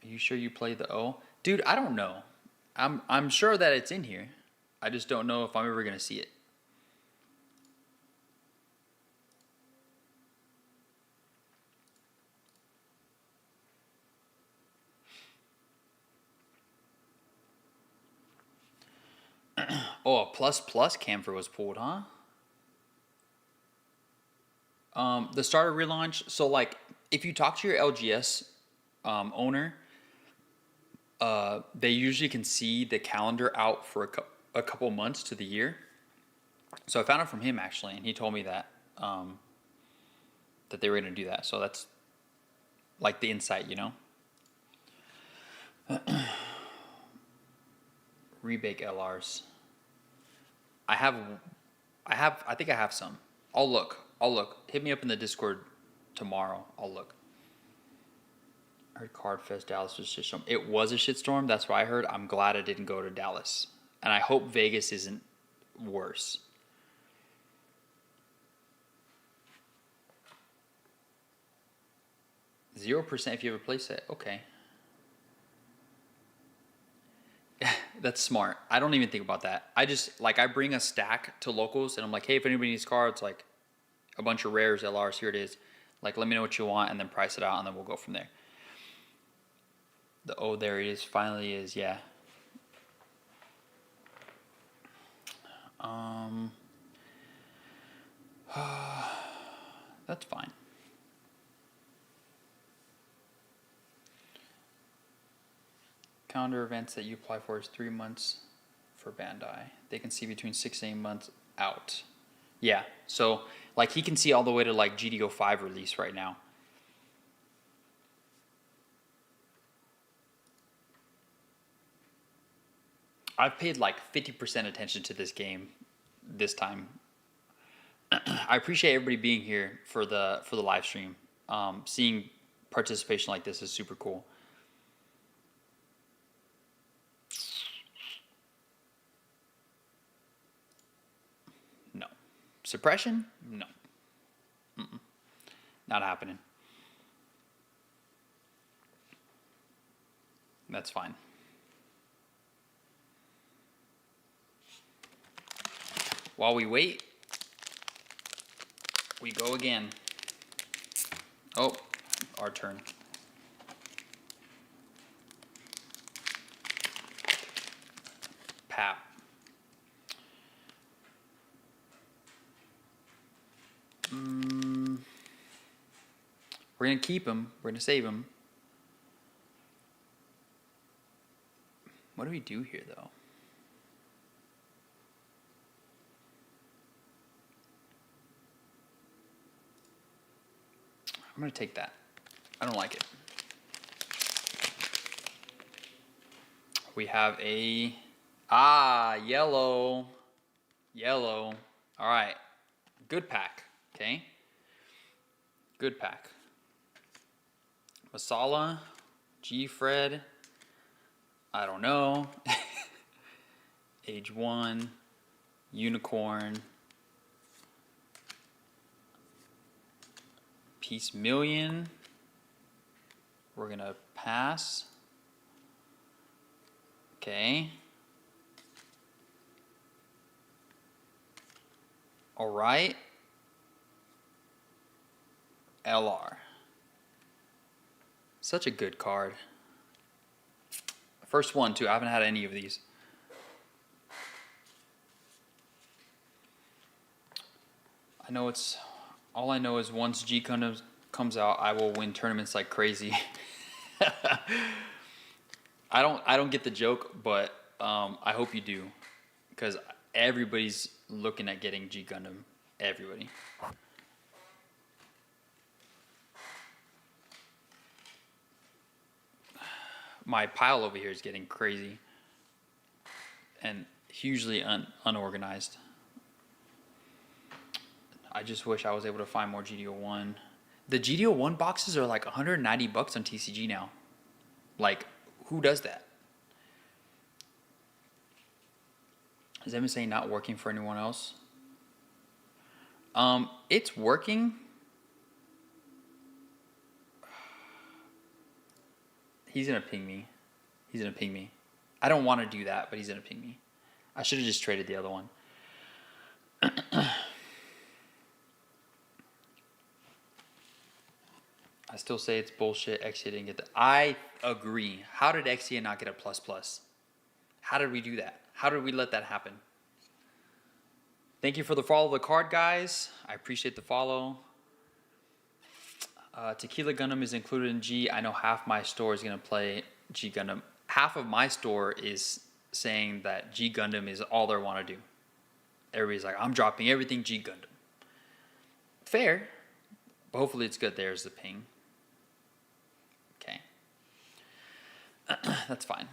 Are you sure you play the O? Dude, I don't know. I'm sure that it's in here. I just don't know if I'm ever gonna see it. Oh, a plus camphor was pulled, huh? The starter relaunch. So like, if you talk to your LGS owner, they usually can see the calendar out for a couple months to the year. So I found it from him actually, and he told me that that they were going to do that. So that's like the insight, you know. Rebake LRs. I think I have some. I'll look. Hit me up in the Discord tomorrow. I'll look. I heard Card Fest Dallas was a shitstorm. It was a shitstorm. That's what I heard. I'm glad I didn't go to Dallas. And I hope Vegas isn't worse. %, if you have a playset. Okay. That's smart. I don't even think about that. I just, like, I bring a stack to locals, and I'm like, hey, if anybody needs cards, like, a bunch of rares, LRs, here it is. Like, let me know what you want, and then price it out, and then we'll go from there. Oh, there it is. Finally is, yeah. That's fine. Calendar events that you apply for is 3 months for Bandai. They can see between 6 and 8 months out. Yeah, so like he can see all the way to like GDO 5 release right now. I've paid like 50% attention to this game this time. I appreciate everybody being here for the live stream. Seeing participation like this is super cool. No. Suppression? No. Not happening. That's fine. While we wait, we go again. Oh, our turn. Pap. We're going to keep him. We're going to save him. What do we do here, though? I'm going to take that. I don't like it. We have a... yellow. Yellow. All right. Good pack. Okay. Good pack. Masala. G-Fred. I don't know. Age 1. Unicorn. Peace Million. We're going to pass. Okay. All right. LR. Such a good card. First one, too. I haven't had any of these. I know it's... All I know is once G comes out, I will win tournaments like crazy. I don't get the joke, but I hope you do, because everybody's looking at getting G Gundam. everybody. My pile over here is getting crazy and hugely unorganized. I just wish I was able to find more GDO1. The GDO1 boxes are like $190 on TCG now. Like, who does that? Is MSA not working for anyone else? It's working. He's gonna ping me. He's gonna ping me. I don't want to do that, but he's gonna ping me. I should have just traded the other one. I still say it's bullshit. Exia didn't get that. I agree. How did Exia not get a ++? How did we do that? How did we let that happen? Thank you for the follow of the card, guys. I appreciate the follow. Tequila Gundam is included in G. I know half my store is going to play G Gundam. Half of my store is saying that G Gundam is all they want to do. Everybody's like, I'm dropping everything G Gundam. Fair. But hopefully it's good. There's the ping. Okay. That's fine.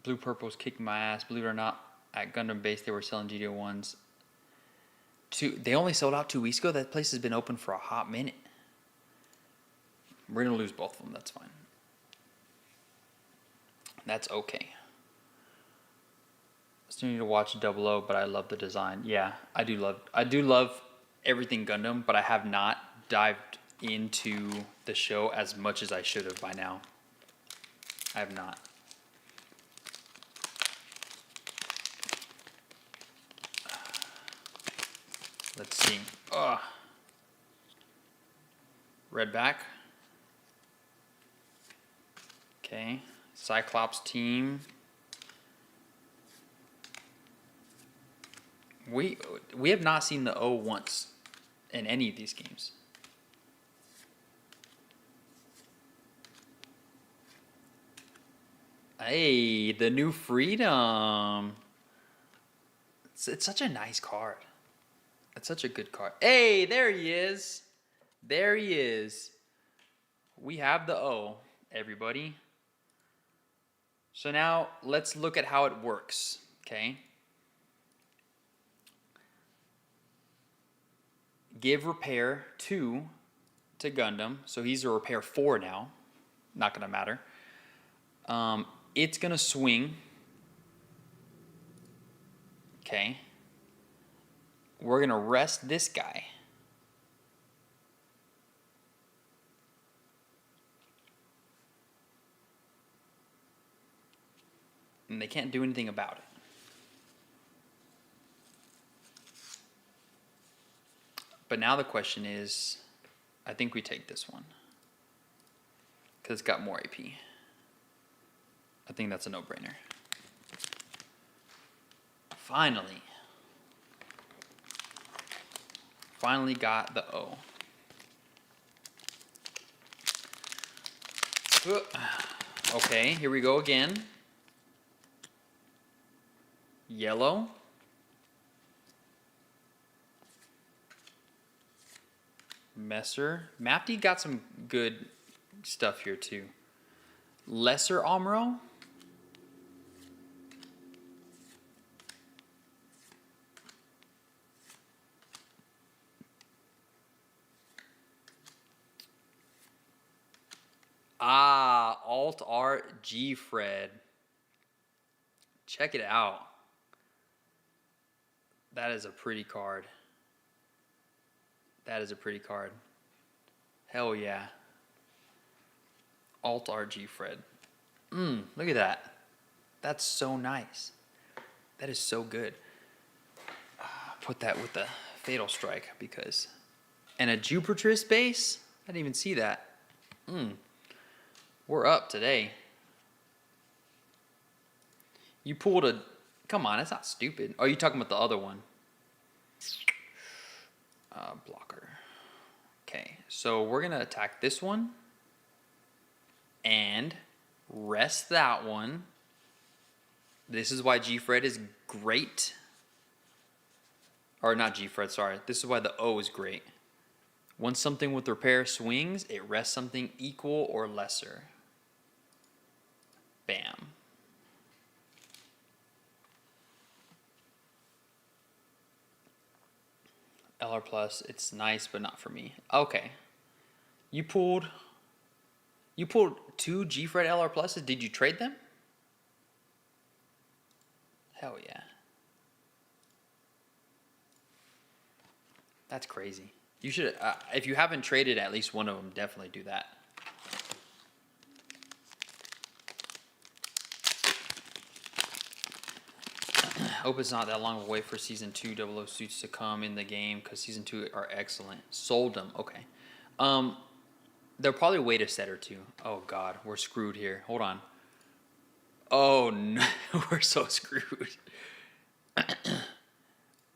Blue Purple's kicking my ass. Believe it or not, at Gundam Base they were selling GDO1s. They only sold out 2 weeks ago. That place has been open for a hot minute. We're going to lose both of them. That's fine. That's okay. Still need to watch 00, but I love the design. Yeah, I do love everything Gundam, but I have not dived into the show as much as I should have by now. I have not. Let's see. Red back. Okay. Cyclops team. We have not seen the O once in any of these games. Hey, the new Freedom. It's such a nice card. It's such a good card. Hey, there he is. There he is. We have the O, everybody. So now let's look at how it works, okay? Give repair 2 to Gundam. So he's a repair 4 now. Not going to matter. It's going to swing. Okay. We're going to rest this guy. And they can't do anything about it. But now the question is, I think we take this one. Because it's got more AP. I think that's a no-brainer. Finally. Finally got the O. Okay, here we go again. Yellow. Messer. Mapty got some good stuff here too. Lesser Amuro. Alt Art G Fred. Check it out. That is a pretty card. That is a pretty card. Hell yeah. Alt RG Fred. Look at that. That's so nice. That is so good. Put that with the Fatal Strike because... And a Jupiter's base? I didn't even see that. We're up today. You pulled a... Come on, that's not stupid. Oh, you're talking about the other one. Blocker. Okay, so we're going to attack this one. And rest that one. This is why G-Fred is great. Or not G-Fred, sorry. This is why the O is great. Once something with repair swings, it rests something equal or lesser. Bam. LR plus, it's nice, but not for me. Okay. You pulled 2 G-Fred LR pluses. Did you trade them? Hell yeah. That's crazy. You should, if you haven't traded at least one of them, definitely do that. Hope it's not that long of a wait for Season 2 00 suits to come in the game, because Season 2 are excellent. Sold them. Okay. They'll probably wait a set or two. Oh, God. We're screwed here. Hold on. Oh, no. We're so screwed.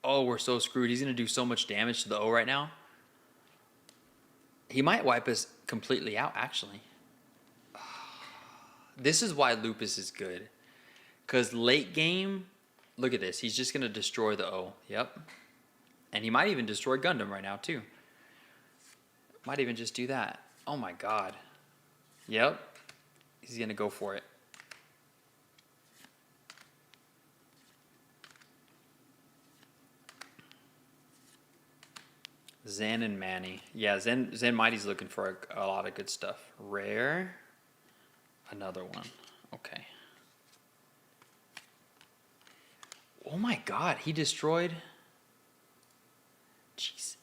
Oh, we're so screwed. He's going to do so much damage to the O right now. He might wipe us completely out, actually. This is why Lupus is good. Because late game, look at this. He's just going to destroy the O. Yep. And he might even destroy Gundam right now, too. Might even just do that. Oh, my God. Yep. He's going to go for it. Zen and Manny. Yeah, Zen Mighty's looking for a lot of good stuff. Rare. Another one. Okay. Oh my God, he destroyed. Jeez.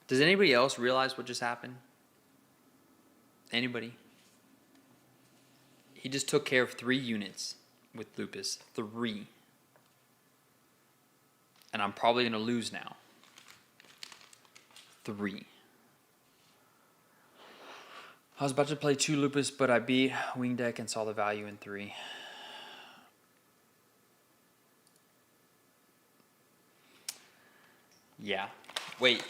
Does anybody else realize what just happened? Anybody? He just took care of 3 units with Lupus. 3. And I'm probably going to lose now. 3. I was about to play 2 Lupus, but I beat Wing Deck and saw the value in 3. Yeah. Wait.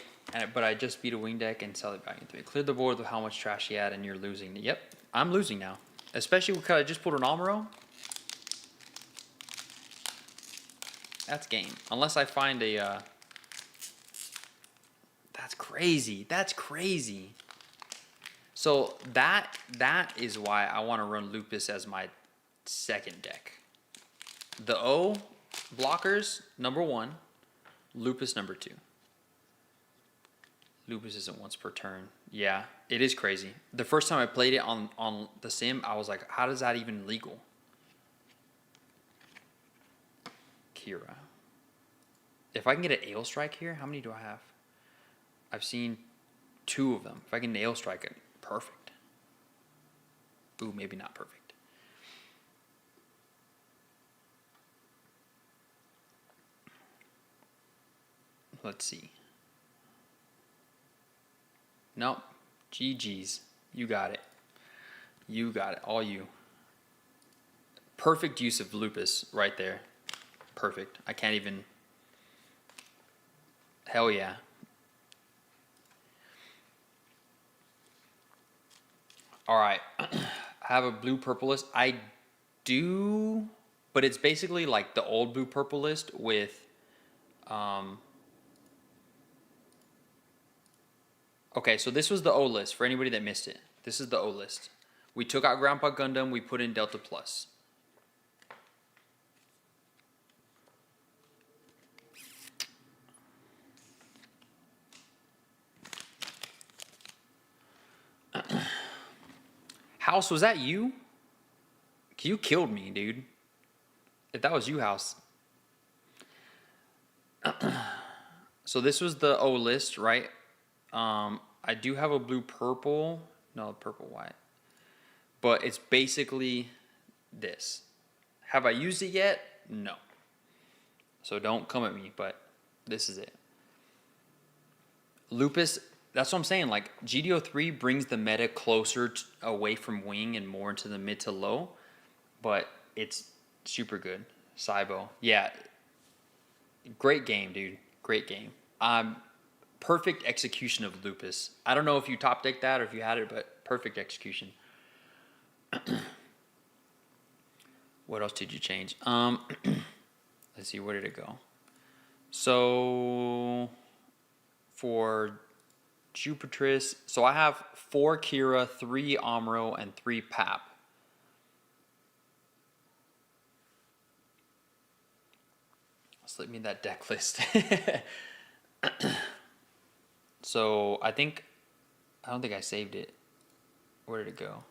But I just beat a Wing Deck and saw the value in 3. Cleared the board with how much trash he had, and you're losing. Yep. I'm losing now. Especially because I just pulled an Amuro. That's game. Unless I find a... That's crazy. That's crazy. So that is why I want to run Lupus as my second deck. The O blockers, number 1. Lupus, number 2. Lupus isn't once per turn. Yeah, it is crazy. The first time I played it on the sim, I was like, how is that even legal? Kira. If I can get an Ale Strike here, how many do I have? I've seen 2 of them. If I can nail strike it, perfect. Ooh, maybe not perfect. Let's see. Nope. GG's. You got it. You got it. All you. Perfect use of Lupus right there. Perfect. I can't even... Hell yeah. All right. I have a blue-purple list. I do... But it's basically like the old blue-purple list with... Okay, so this was the O list for anybody that missed it. This is the O list. We took out Grandpa Gundam. We put in Delta Plus. House, was that you? You killed me, dude. If that was you, House. So this was the O list, right? I do have a blue-purple. No, purple-white. But it's basically this. Have I used it yet? No. So don't come at me, but this is it. Lupus, that's what I'm saying. Like, GDO3 brings the meta closer away from wing and more into the mid to low. But it's super good. Cybo. Yeah. Great game, dude. Great game. Perfect execution of Lupus. I don't know if you top decked that or if you had it, but perfect execution. What else did you change? let's see, where did it go? So for Jupitris, so I have 4 Kira, 3 Amuro, and 3 Pap. Slip me that deck list. So I don't think I saved it. Where did it go?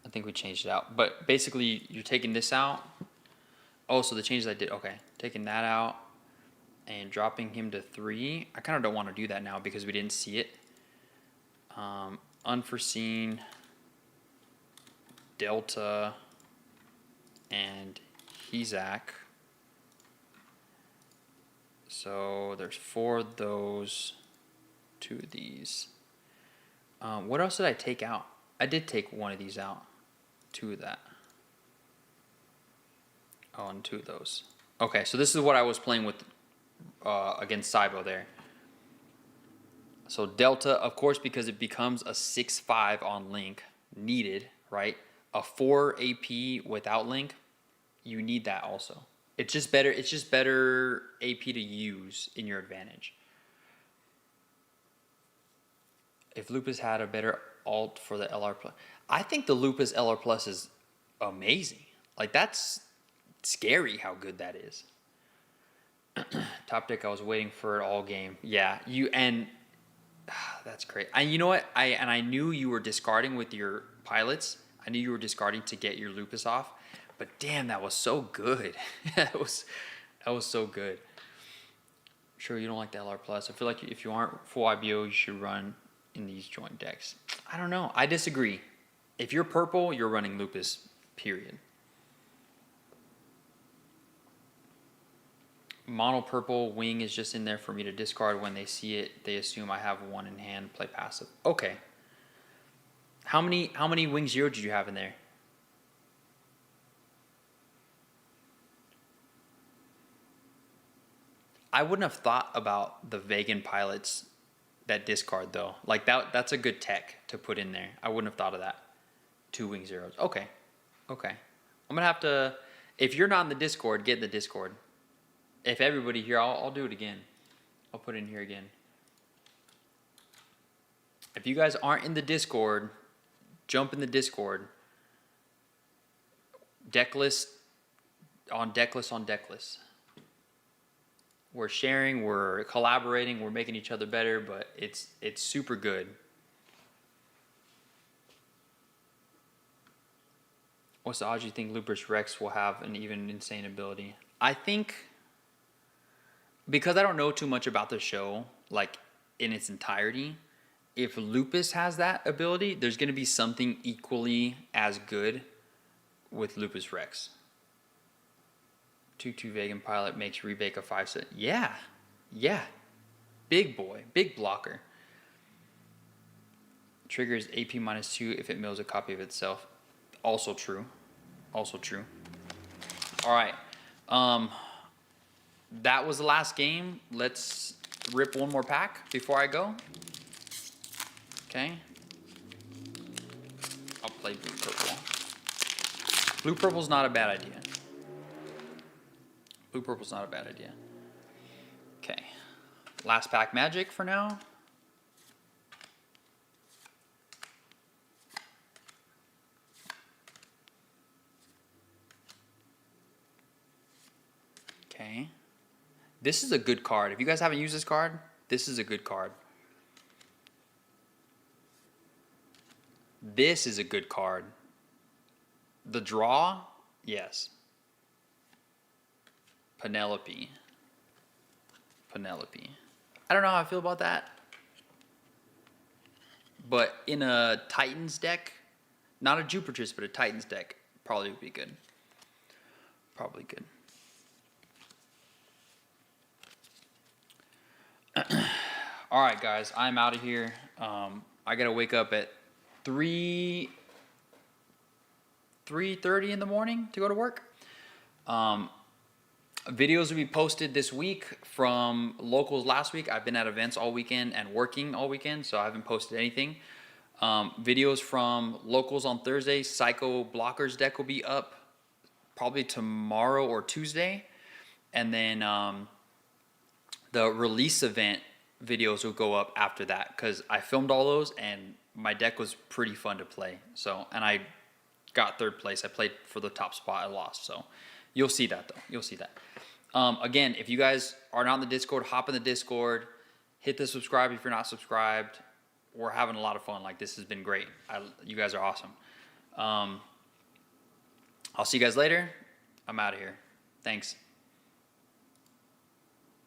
I think we changed it out. But basically, you're taking this out. Oh, so the changes I did, okay. Taking that out and dropping him to 3. I kind of don't want to do that now because we didn't see it. Unforeseen, Delta, and Hezak. So there's 4 of those, 2 of these. What else did I take out? I did take 1 of these out. 2 of that. Oh, and 2 of those. Okay, so this is what I was playing with against Cybo there. So Delta, of course, because it becomes a 6/5 on Link, needed, right? A 4 AP without Link, you need that also. It's just better AP to use in your advantage. If Lupus had a better alt for the LR Plus, I think the Lupus LR Plus is amazing. Like, that's scary how good that is. Top deck, I was waiting for it all game. Yeah, that's great. And you know what? I knew you were discarding with your pilots. I knew you were discarding to get your Lupus off. But damn, that was so good. that was so good. Sure, you don't like the LR Plus. I feel like if you aren't full IBO, you should run in these joint decks. I don't know. I disagree. If you're purple, you're running Lupus, period. Mono purple wing is just in there for me to discard. When they see it, they assume I have 1 in hand, play passive. Okay. How many wing 0 did you have in there? I wouldn't have thought about the Vegan pilots that discard though. Like that's a good tech to put in there. I wouldn't have thought of that. 2 wing 0s. Okay. I'm gonna have to, if you're not in the Discord, get in the Discord. If everybody here, I'll do it again. I'll put it in here again. If you guys aren't in the Discord, jump in the Discord. Deck list on deck list. We're sharing, we're collaborating, we're making each other better, but it's super good. What's the odds you think Lupus Rex will have an even insane ability? I think, because I don't know too much about the show, like in its entirety, if Lupus has that ability, there's going to be something equally as good with Lupus Rex. 2/2 Vegan pilot makes rebake a 5-set. Yeah. Big boy, big blocker. Triggers AP -2 if it mills a copy of itself. Also true. All right. That was the last game. Let's rip one more pack before I go. Okay. I'll play blue purple. Blue purple's not a bad idea. Okay. Last pack magic for now. Okay. This is a good card. If you guys haven't used this card, this is a good card. This is a good card. The draw, yes. Penelope. I don't know how I feel about that. But in a Titans deck, not a Jupitris, but a Titans deck, probably would be good. Probably good. All right, guys, I'm out of here. I gotta wake up at 3:30 in the morning to go to work. Videos will be posted this week from locals last week. I've been at events all weekend and working all weekend, so I haven't posted anything. Videos from locals on Thursday. Psycho Blockers deck will be up probably tomorrow or Tuesday. And then the release event videos will go up after that, because I filmed all those and my deck was pretty fun to play. So, and I got third place. I played for the top spot. I lost. So you'll see that though. You'll see that. Again, if you guys are not in the Discord, hop in the Discord, hit the subscribe if you're not subscribed. We're having a lot of fun. Like, this has been great. You guys are awesome. I'll see you guys later. I'm out of here. Thanks.